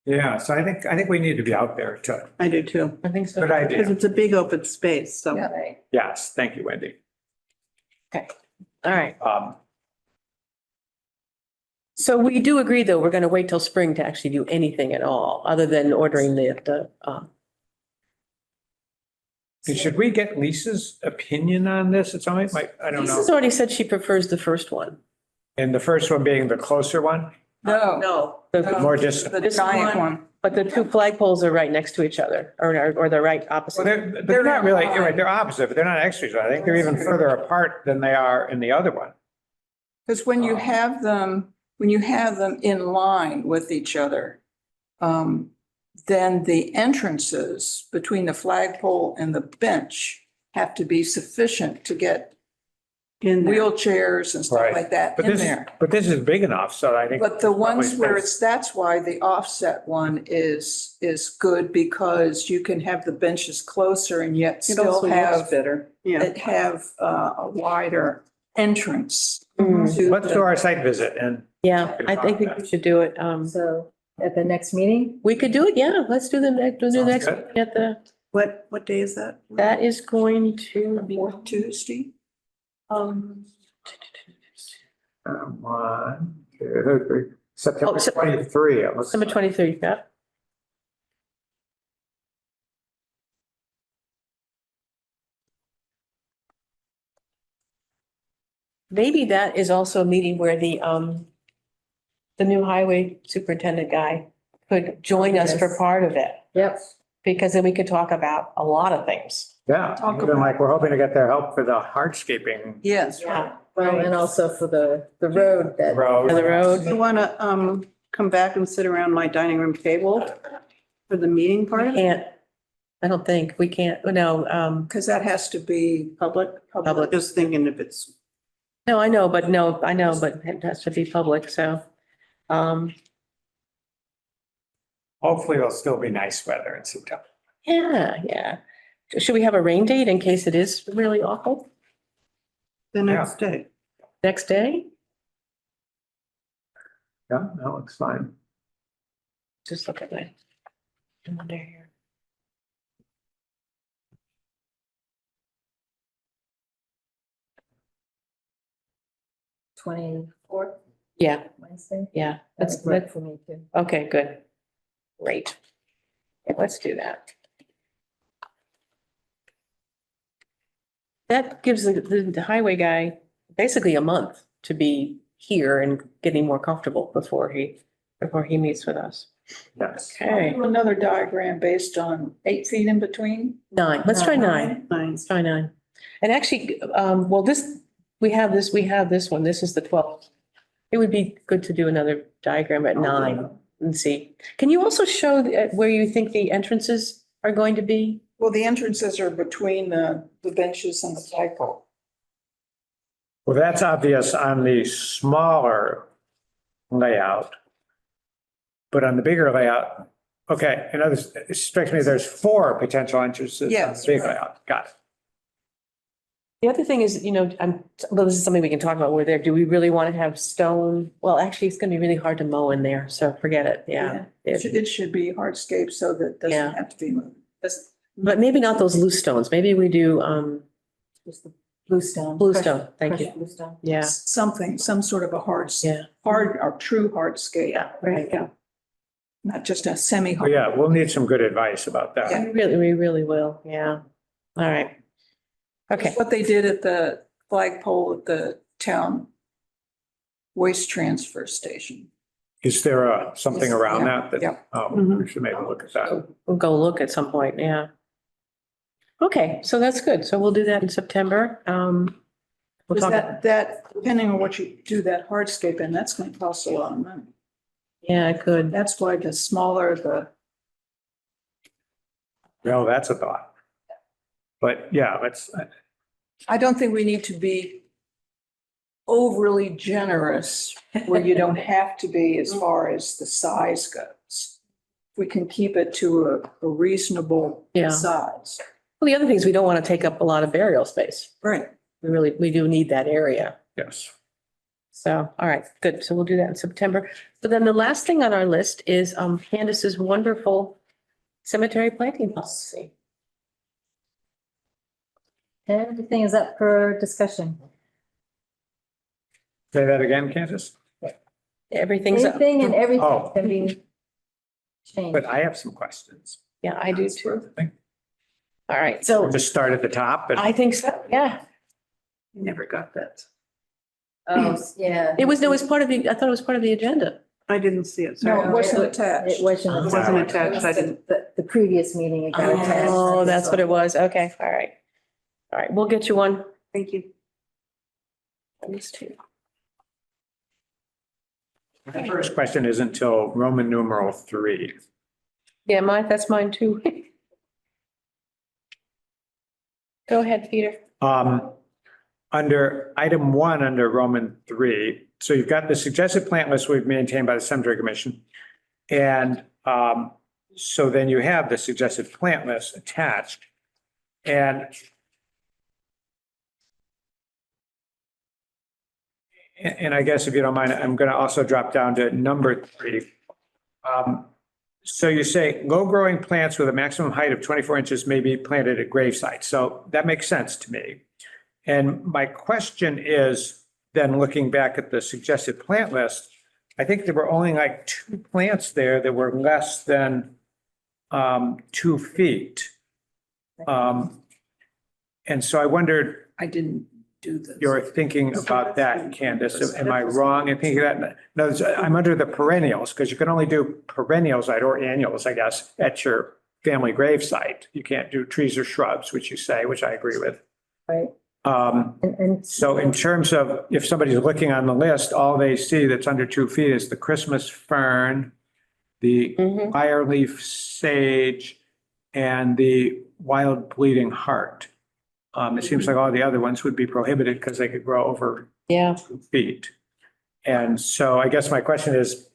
Yeah, so I think we need to be out there to, I do too, I think so. good because idea. it's a big open space, so. Yeah. Right. Yes, thank you, Wendy. All right. Um, So we do agree, though, we're gonna wait till spring to actually do anything at all, other than ordering should we get Lisa's opinion on this? It's only like, I don't Lisa's know. already said she prefers the first one. And the first one being the closer one, No, The- No. more distant. the This giant one- one. But the two flagpoles are right next to each other, or they're right Well, opposite. they're not really, you're right, they're opposite, but they're not next to each other. I think they're even further apart than they are in the other one. Because when you have them in line with each other, then the entrances between the flagpole and the bench have to be sufficient to get In there. wheelchairs and stuff Right. like that But in this, there. but this is big enough, so I think. But the ones probably where space. it's, that's why the offset one is good, because you can have the benches closer and yet It still also looks have, better, yeah. a wider entrance. Mhm. to Let's the- do our site visit and Yeah, I think we should do it. So at the next meeting, We could do it, yeah, let's do the next, Sounds next, good. at the, What day is that? that is going to be, Fourth Tuesday. um, 1, 2, 3, September Oh, Sep- 23. it looks December like. 23rd, yeah. Maybe that is also a meeting where the new highway superintendent guy could join us for Yes. part of it, yep, because then we could talk about a lot of things. Yeah, Talk even about- like we're hoping to get their help for the hardscaping Yes. Yeah, well, and also for the road that. road. For the road. You want to come back and sit around my dining room table for the meeting part? can't, I don't think, we can't, no, Because that has to be Public? Public. Just thinking if it's, no, I know, but it has to be public, so. Hopefully it'll still be nice weather in September. Yeah. Should we have a rain date in case it is really awful? the next day. Next day? Yeah, that looks fine. Just look at my calendar here. Twenty-fourth, Yeah, Wednesday. yeah, That's that's, good for me too. okay, good. Great. Yeah, let's do that. That gives the highway guy basically a month to be here and getting more comfortable before he meets with us. Yes. Okay, Do another diagram based on 8 feet in between. 9, let's try 9. Nine. Let's try 9. And actually, well, we have this one, this is the 12th. It would be good to do another diagram at 9. and see. Can you also show where you think the entrances are going to be? Well, the entrances are between the benches and the flagpole. Well, that's obvious on the smaller layout. But on the bigger layout, okay, in others, it strikes me there's 4 potential entrances on the Yes, big right. layout. Got it. The other thing is, well, this is something we can talk about. Where there, do we really want to have stone? Well, actually, it's going to be really hard to mow in there, so forget it. Yeah. It should be hardscape so that it Yeah. doesn't have to be moved. But maybe not those loose stones. Maybe we do, Just the bluestone. bluestone. Thank you. Crushed bluestone. Yeah, Something, some sort of a hard yeah, or true hardscape, yeah. Right, yeah. not just a semi. Oh, yeah, we'll need some good advice about that. Yeah. We really will. Yeah. All right. Okay. What they did at the flagpole at the town waste transfer station. Is there something around that? Yeah. Oh, Mhm. we should maybe look at that. We'll go look at some point. Yeah. Okay, so that's good. So we'll do that in September. We'll Because talk. that, depending on what you do that hardscape in, that's going to cost a lot of money. Yeah, good. That's why the smaller the, Well, that's a thought. But yeah, let's, I don't think we need to be overly generous where you don't have to be as far as the size goes. We can keep it to a reasonable Yeah. size. Well, the other thing is we don't want to take up a lot of burial space. Right. We do need that area. yes. So, all right, good. So we'll do that in September. So then the last thing on our list is Candace's wonderful cemetery planting policy. Everything is up for discussion. Say that again, Candace? Everything's up. Anything and everything Oh. can be changed. But I have some questions. Yeah, I do That's too. worth the thing. All right, so Just start at the top. I think so, yeah. Never got that. Oh, yeah. It was part of the, I thought it was part of the agenda. I didn't see it, No, sorry. it wasn't attached. It wasn't. It wasn't attached, I didn't- The previous meeting, it got attached. Oh, that's what it was. Okay, all right. All right, we'll get you one. Thank you. These two. My first question is until Roman numeral 3. Yeah, that's mine too. Go ahead, Peter. Under item 1, under Roman 3, so you've got the suggested plant list we've maintained by the Cemetery Commission. And so then you have the suggested plant list attached. And I guess if you don't mind, I'm going to also drop down to number 3. So you say low-growing plants with a maximum height of 24 inches may be planted at grave sites. So that makes sense to me. And my question is, then looking back at the suggested plant list, I think there were only like 2 plants there that were less than 2 feet. And so I wondered, I didn't do this. you're thinking about that, Candace. Am I wrong in thinking that? No, I'm under the perennials because you can only do perennials or annuals, I guess, at your family grave site. You can't do trees or shrubs, which you say, which I agree with. Right. And So in terms of if somebody's looking on the list, all they see that's under 2 feet is the Christmas fern, the Mhm. fireleaf sage, and the wild bleeding heart. It seems like all the other ones would be prohibited because they could grow over Yeah, 2 feet. And so I guess my question is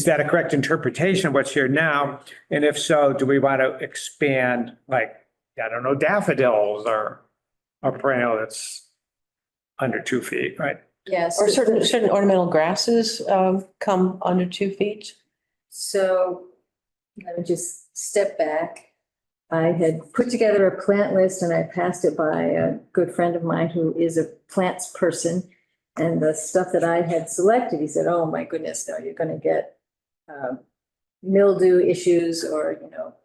that a correct interpretation of what's here now? And if so, do we want to expand, like, I don't know, daffodils or a perennial that's under 2 feet, right? yes. or certain ornamental grasses come under 2 feet. So let me just step back. I had put together a plant list and I passed it by a good friend of mine who is a plants person. And the stuff that I had selected, he said, oh my goodness, no, you're going to get mildew issues or,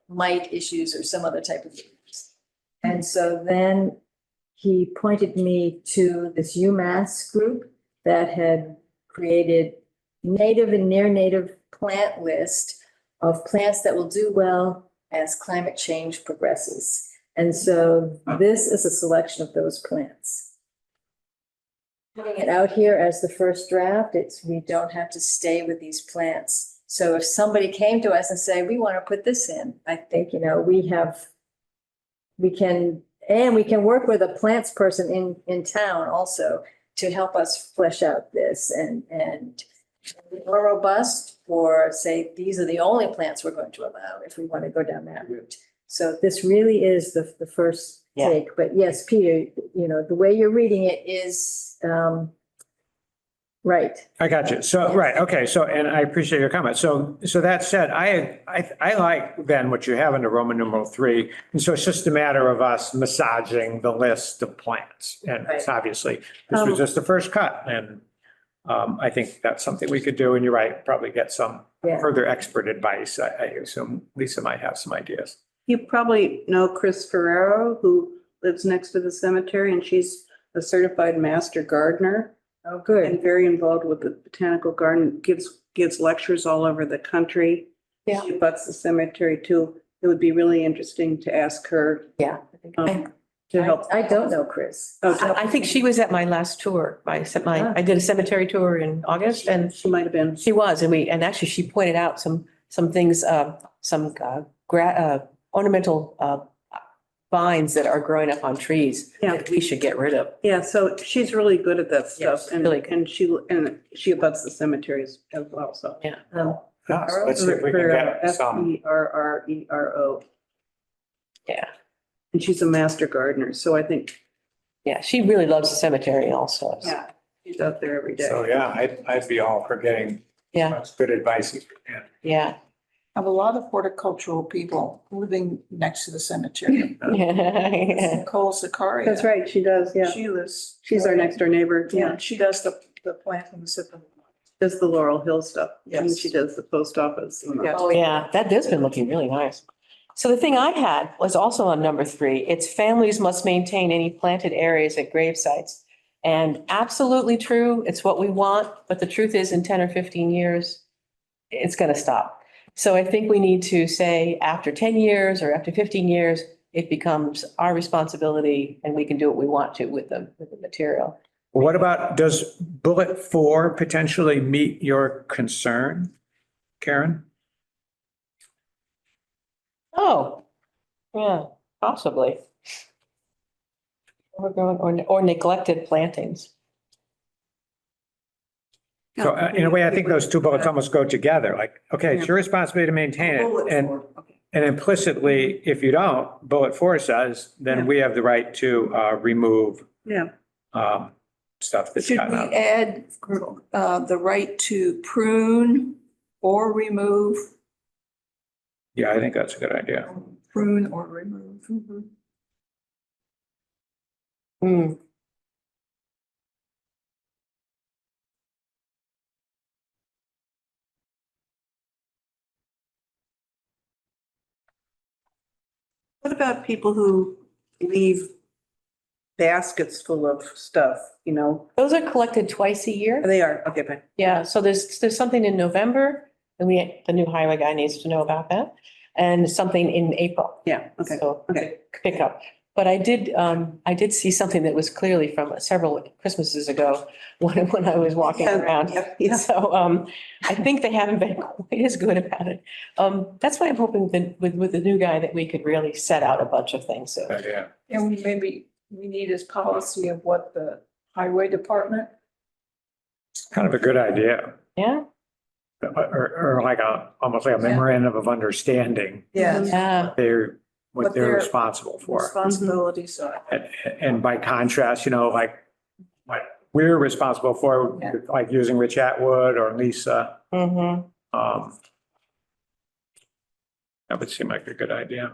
mite issues or some other type of issues. And so then he pointed me to this UMass group that had created native and near native plant list of plants that will do well as climate change progresses. And so this is a selection of those plants. Putting it out here as the first draft, we don't have to stay with these plants So if somebody came to us and say, we want to put this in, I think, we can work with a plants person in town also to help us flesh out this and more robust, or say, these are the only plants we're going to allow if we want to go down that route. So this really is the first Yeah. take, but yes, Peter, the way you're reading it is, right. I got you. So, right, okay, so, and I appreciate your comment. So that said, I like then what you have under Roman numeral 3. And so it's just a matter of us massaging the list of plants. And it's obviously, this was just the first cut. And I think that's something we could do. And you're right, probably get some Yeah. further expert advice. I assume Lisa might have some ideas. You probably know Chris Ferrero, who lives next to the cemetery, and she's a certified master gardener Oh, good. and very involved with the botanical garden, gives lectures all over the country. Yeah. She abuts the cemetery too. It would be really interesting to ask her Yeah. to help. I don't know, Chris. Oh, to help. I think she was at my last tour. I did a cemetery tour in August and She might have been. she was, and actually she pointed out some things, ornamental vines that are growing up on trees Yeah. that we should get rid of. Yeah, so she's really good at that Yes, stuff, and, really good. and she abuts the cemeteries as well, so. Yeah. Yeah, so let's see if we can get some. Ferrero. Yeah. And she's a master gardener, so I think, Yeah, she really loves the cemetery also. yeah, she's out there every day. So, yeah, I'd be all for getting Yeah, good advice. Yeah. yeah. Have a lot of horticultural people living next to the cemetery. Yeah. Nicole Sicaria. That's right, she does, yeah. She lives. She's our next door neighbor, Yeah, yeah. she does the plant and the sip. Does the Laurel Hill stuff. And Yes. she does the post office. and the- Yeah. Oh, yeah, that has been looking really nice. So the thing I had was also on number 3. It's families must maintain any planted areas at grave sites. And absolutely true, it's what we want, but the truth is in 10 or 15 years, it's going to stop. So I think we need to say after 10 years or after 15 years, it becomes our responsibility and we can do what we want to with the material. What about, does bullet 4 potentially meet your concern, Karen? Oh, yeah, possibly. Or neglected plantings. So in a way, I think those two bullets almost go together, like, okay, it's your responsibility to maintain it. And implicitly, if you don't, bullet 4 says, Yeah. then we have the right to remove Yeah, stuff that's Should gotten we out. add the right to prune or remove? Yeah, I think that's a good idea. Prune or remove. Hmm. what about people who leave baskets full of stuff, Those are collected twice a year. They are, okay, fine. Yeah, so there's something in November and the new highway guy needs to know about that. And something in April. Yeah, okay, So okay. pick up. But I did see something that was clearly from several Christmases ago when I was walking around. Yeah. So I think they haven't been quite as good about it. That's why I'm hoping that with the new guy that we could really set out a bunch of things. So Yeah. And we need his policy of what the highway department. Kind of a good idea. yeah, Or like almost like a memorandum of understanding, yeah, what What they're they're- responsible for. Responsibilities are. And by contrast, like what we're responsible for, Yeah. like using Rich Atwood or Lisa. mm-hmm. That would seem like a good idea.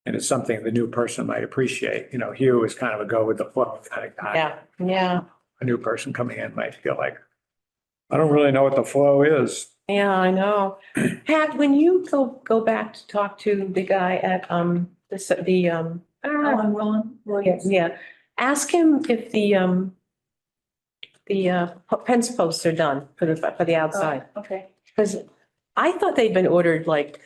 And it's something the new person might appreciate. Hugh is kind of a go with the flow kind of guy. Yeah, yeah, A new person coming in might feel like, I don't really know what the flow is. yeah, I know. Pat, when you go back to talk to the guy at Alan Williams. yeah, ask him if the fence posts are done for the outside. Okay. Because I thought they'd been ordered like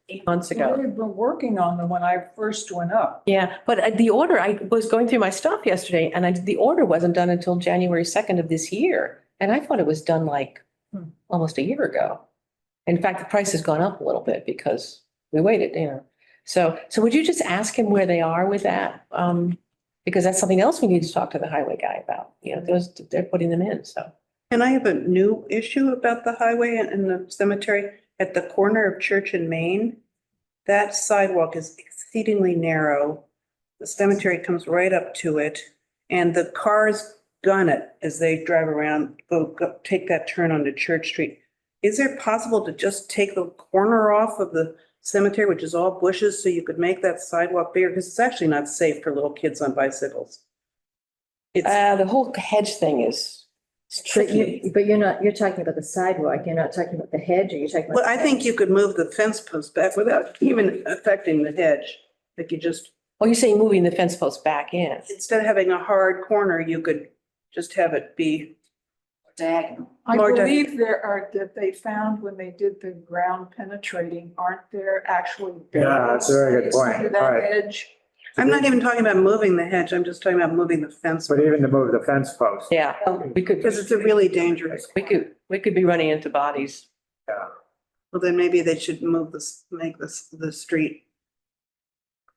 8 months ago. We've been working on them when I first went up. Yeah, but the order, I was going through my stuff yesterday and the order wasn't done until January 2nd of this year. And I thought it was done like Hmm. almost a year ago. In fact, the price has gone up a little bit because we waited, you know. So would you just ask him where they are with that? Because that's something else we need to talk to the highway guy about. You know, they're putting them in, so. And I have a new issue about the highway and the cemetery at the corner of Church and Main. That sidewalk is exceedingly narrow. The cemetery comes right up to it and the cars gun it as they drive around, take that turn onto Church Street. Is it possible to just take the corner off of the cemetery, which is all bushes, so you could make that sidewalk bigger? Because it's actually not safe for little kids on bicycles. It's, The whole hedge thing is tricky. But you're talking about the sidewalk, you're not talking about the hedge, or you're talking about. well, I think you could move the fence post back without even affecting the hedge. Like you just, Oh, you're saying moving the fence post back in? instead of having a hard corner, you could just have it be. Diagonal. I More believe there are, that they found when they did the ground penetrating, aren't there actually? Yeah, that's a very good point. Under that Right. edge? I'm not even talking about moving the hedge. I'm just talking about moving the fence. But even to move the fence post. Yeah, we could, Because it's a really dangerous. we could be running into bodies. Well, then maybe they should move this, make this, the street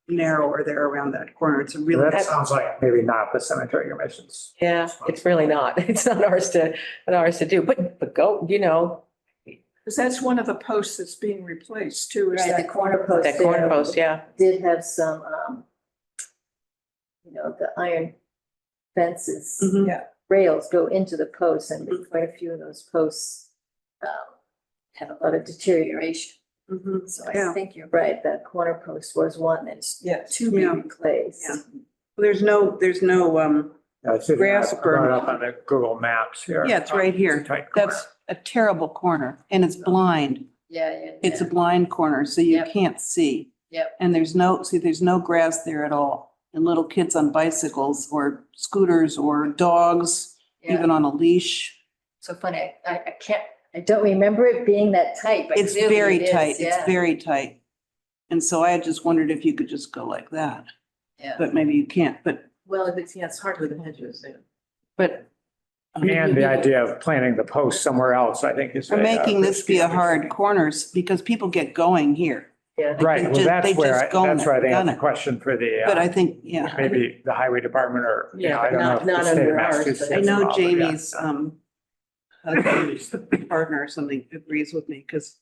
narrower there around that corner. It's a really. That sounds like maybe not the cemetery commission's. Yeah, it's really not. It's not ours to do, but go, you know, Because that's one of the posts that's being replaced too, is Right, the that corner post that corner there post, yeah. did have some, the iron fences, Mhm. rails go into the posts, and quite a few of those posts have a lot of deterioration. Mhm. So I Yeah. think you're right, that corner post was one that's Yes. to be Yeah. replaced. Yeah. There's no, I see Grass that burn. brought up on the Google Maps here. yeah, it's right here. It's a tight corner. That's a terrible corner and it's blind. Yeah. It's a blind corner, so you Yep. can't see. Yep. And there's no grass there at all. And little kids on bicycles or scooters or dogs, Yeah. even on a leash. So funny, I don't remember it being that tight, but It's clearly very it is, tight. It's yeah. very tight. And so I had just wondered if you could just go like that, Yeah. but maybe you can't, Well, it's hard with the hedges. but. And the idea of planting the post somewhere else, I think is. We're making this be a hard corners because people get going here. Yeah. Right, They well, just- that's they where, just go that's where I think done that's a it. question for the, But I think, yeah, maybe the highway department or, you know, Yeah, I don't know. but if the not state of under ours, but Massachusetts I gets know involved, but yeah. Jamie's, husband's partner or something agrees with me, because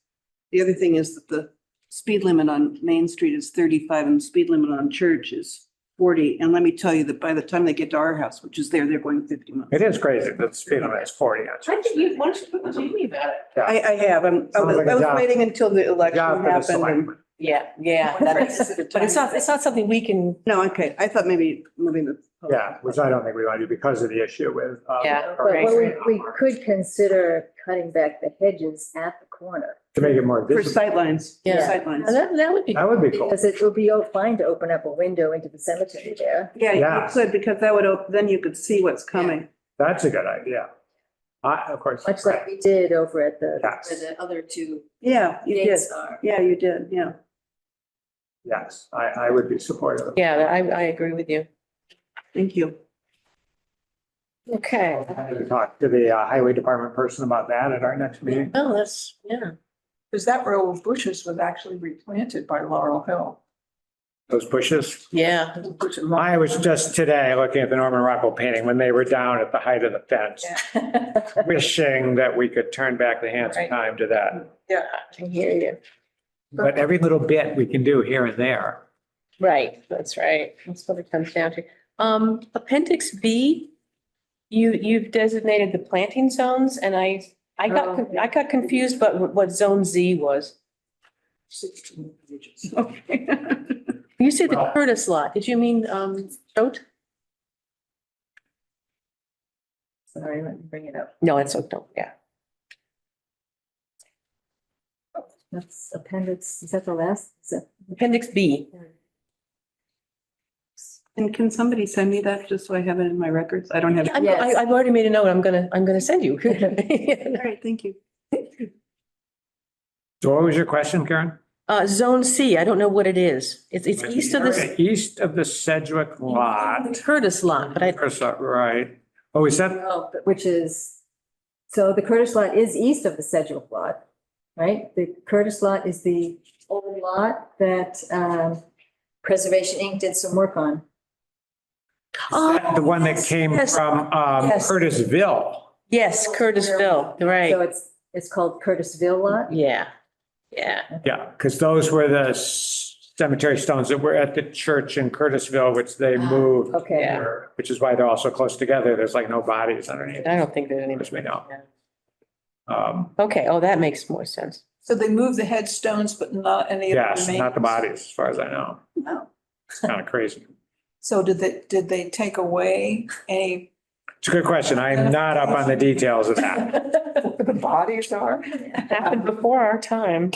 the other thing is that the speed limit on Main Street is 35 and the speed limit on Church is 40. And let me tell you that by the time they get to our house, which is there, they're going 50 miles. It is crazy that the speed limit is 40 on I Church think Street. why don't you talk to Jamie about it? I have, I Sounds like a was job. waiting until the election Job for the happened. selectmen. Yeah, but it's not something we can, No, okay, I thought maybe moving the. Yeah, which I don't think we want to do because of the issue with. Yeah, But right. we could consider cutting back the hedges at the corner. To make it more For visible. sightlines, Yeah. sightlines. that would be, That would be cool. Because it would be fine to open up a window into the cemetery there. Yeah, Yeah. you could, because that would, then you could see what's coming. That's a good idea. Of course. Much like we did over at the, Yes. where the other two Yeah, you did. gates are. Yeah, you did, yeah. Yes, I would be supportive of. yeah, I agree with you. Thank you. Okay. I'm going to talk to the highway department person about that at our next meeting. Oh, yeah. Because that row of bushes was actually replanted by Laurel Hill. Those bushes. Yeah. I was just today looking at the Norman Rockwell painting when they were down at the height of the fence, wishing that we could turn back the hands of Right. time to that. Yeah. I hear you. But every little bit we can do here and there. Right, that's right. That's what it comes down to. Appendix B, you've designated the planting zones and I got confused about what zone Z was. 16 pages. Okay. You said the Well- Curtis lot. Did you mean, Choate? Sorry, let me bring it up. No, it's, no, yeah. That's appendix, is that the last? Is that? Appendix B. And can somebody send me that just so I have it in my records? I don't have. All Yes. I've already made a note. I'm gonna send you. right, thank you. So what was your question, Karen? Zone C, I don't know what it is. It's east of the East of the Sedgwick lot. Curtis lot, but I, Right. Oh, is that, Oh, but which is, So the Curtis lot is east of the Sedgwick lot, right? The Curtis lot is the old lot that Preservation Inc. did some work on. The one that came Yes. from Yes. Curtisville. Yes, Curtisville, So right. it's called Curtisville lot? Yeah, yeah. Yeah, because those were the cemetery stones that were at the church in Curtisville, which they moved. Okay. Yeah. here, which is why they're all so close together. There's like no bodies underneath. I don't think there's any. As we know. Yeah. Okay, oh, that makes more sense. So they moved the headstones, but not any of the Yes, not the remains? bodies, as far as I know. No. It's kind of crazy. So did they take away any, It's a good question. I am not up on the details of that. the bodies are? Happened before our time.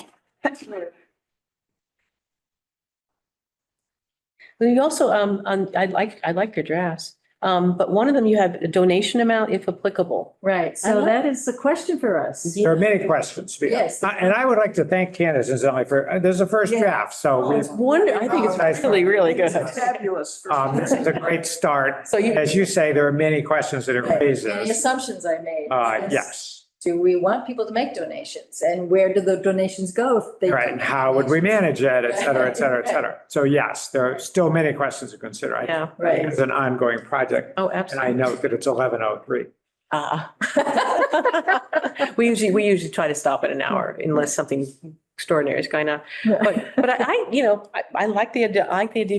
Well, you also, I like your drafts. But one of them you have a donation amount if applicable. Right, I so love- that is the question for us. There are many questions. Yes. And I would like to thank Candace incidentally for, there's a first Yeah. draft, so we, I think it's really, really good. Fabulous. this is a great start. So you, As you say, there are many questions that it Any raises. assumptions I made? Yes. Do we want people to make donations? And where do the donations go? if they Right, do and how would we manage it, et cetera, et cetera, et Right. cetera. So yes, there are still many questions to consider. I yeah, think Right. It's an ongoing project, oh, and I absolutely. note that it's 11:03. We usually try to stop at an hour unless something extraordinary is going on. But I like the idea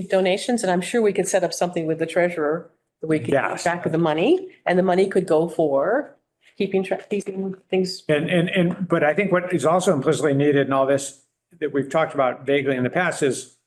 of donations, and I'm sure we could set up something with the treasurer. We could keep Yes. track of the money, and the money could go for keeping things. But I think what is also implicitly needed in all this that we've talked about vaguely in the past is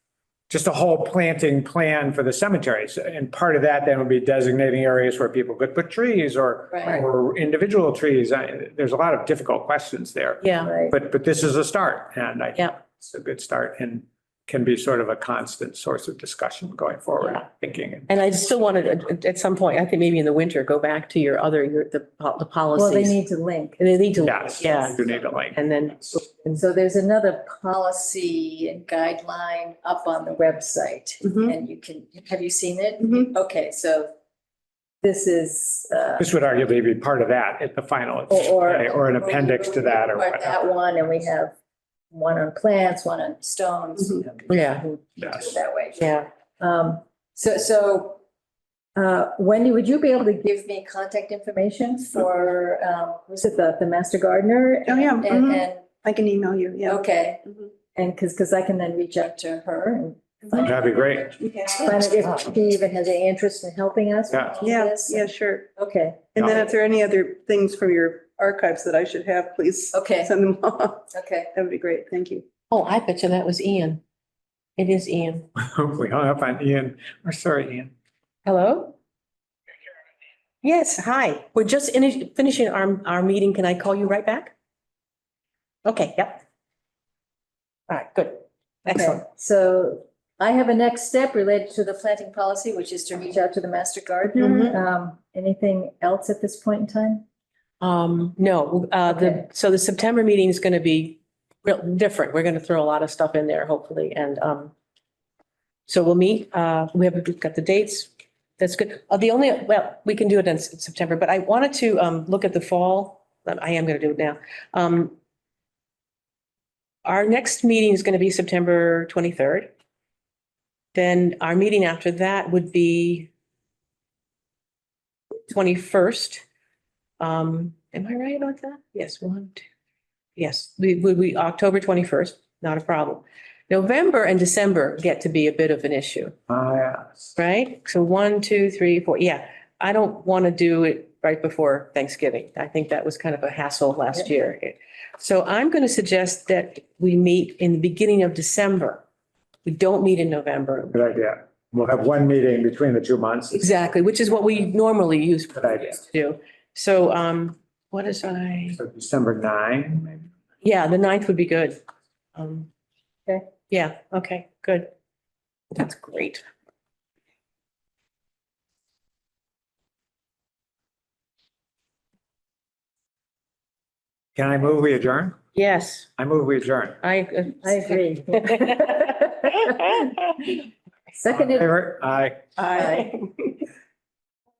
just a whole planting plan for the cemeteries. And part of that then would be designating areas where people could put trees or Right. individual trees. There's a lot of difficult questions there. Yeah, Right. But this is a start, and I think Yeah. it's a good start and can be sort of a constant source of discussion going forward, Yeah. thinking. and I still wanted at some point, I think maybe in the winter, go back to the policies. Well, they need to link. And they need to, Yes, yeah, you do need a link. and then. And so there's another policy and guideline up on the website. Mhm. And have you seen it? Mhm. Okay, so this is, This would arguably be part of that at the final, or. or an appendix to that or Or whatever. that one, and we have one on plants, one on stones. you know, Yeah. we do Yes. it That way. Yeah, Wendy, would you be able to give me contact information for, was it the master gardener? Oh, yeah, And, mhm. and, I can email you, yeah. okay, Mhm. and because I can then reach out to her and That'd be great. Okay. find out if she even has any interest in helping us. with Yeah. all Yeah, this. yeah, sure. Okay, And then if there are any other things from your archives that I should have, please okay, send them on. okay. That would be great. Thank you. oh, I bet you that was Ian. It is Ian. We hung up on Ian. We're sorry, Ian. Hello? Yes, hi. We're just finishing our meeting. Can I call you right back? Okay, yep. All right, good. Excellent. Okay, so I have a next step related to the planting policy, which is to reach out to the master gardener. Mhm. Anything else at this point in time? No, Okay. so the September meeting is going to be real different. We're going to throw a lot of stuff in there, hopefully, and, so we'll meet, we've got the dates. That's good. We can do it in September, but I wanted to, look at the fall. I am going to do it now. Our next meeting is going to be September 23rd. Then our meeting after that would be 21st. Am I right about that? Yes, yes, we would be October 21st, not a problem. November and December get to be a bit of an issue, Yes. right? So 1, 2, 3, 4, yeah. I don't want to do it right before Thanksgiving. I think that was kind of a hassle last year. So I'm going to suggest that we meet in the beginning of December. We don't meet in November. Good idea. We'll have one meeting between the 2 months. Exactly, which is what we normally use Good idea. to do. So, what is I? So December 9, maybe. Yeah, the 9th would be good. Okay. Yeah, okay, good. That's great. Can I move we adjourn? Yes, I move we adjourn. I agree. Seconded. Favor? Aye. Aye.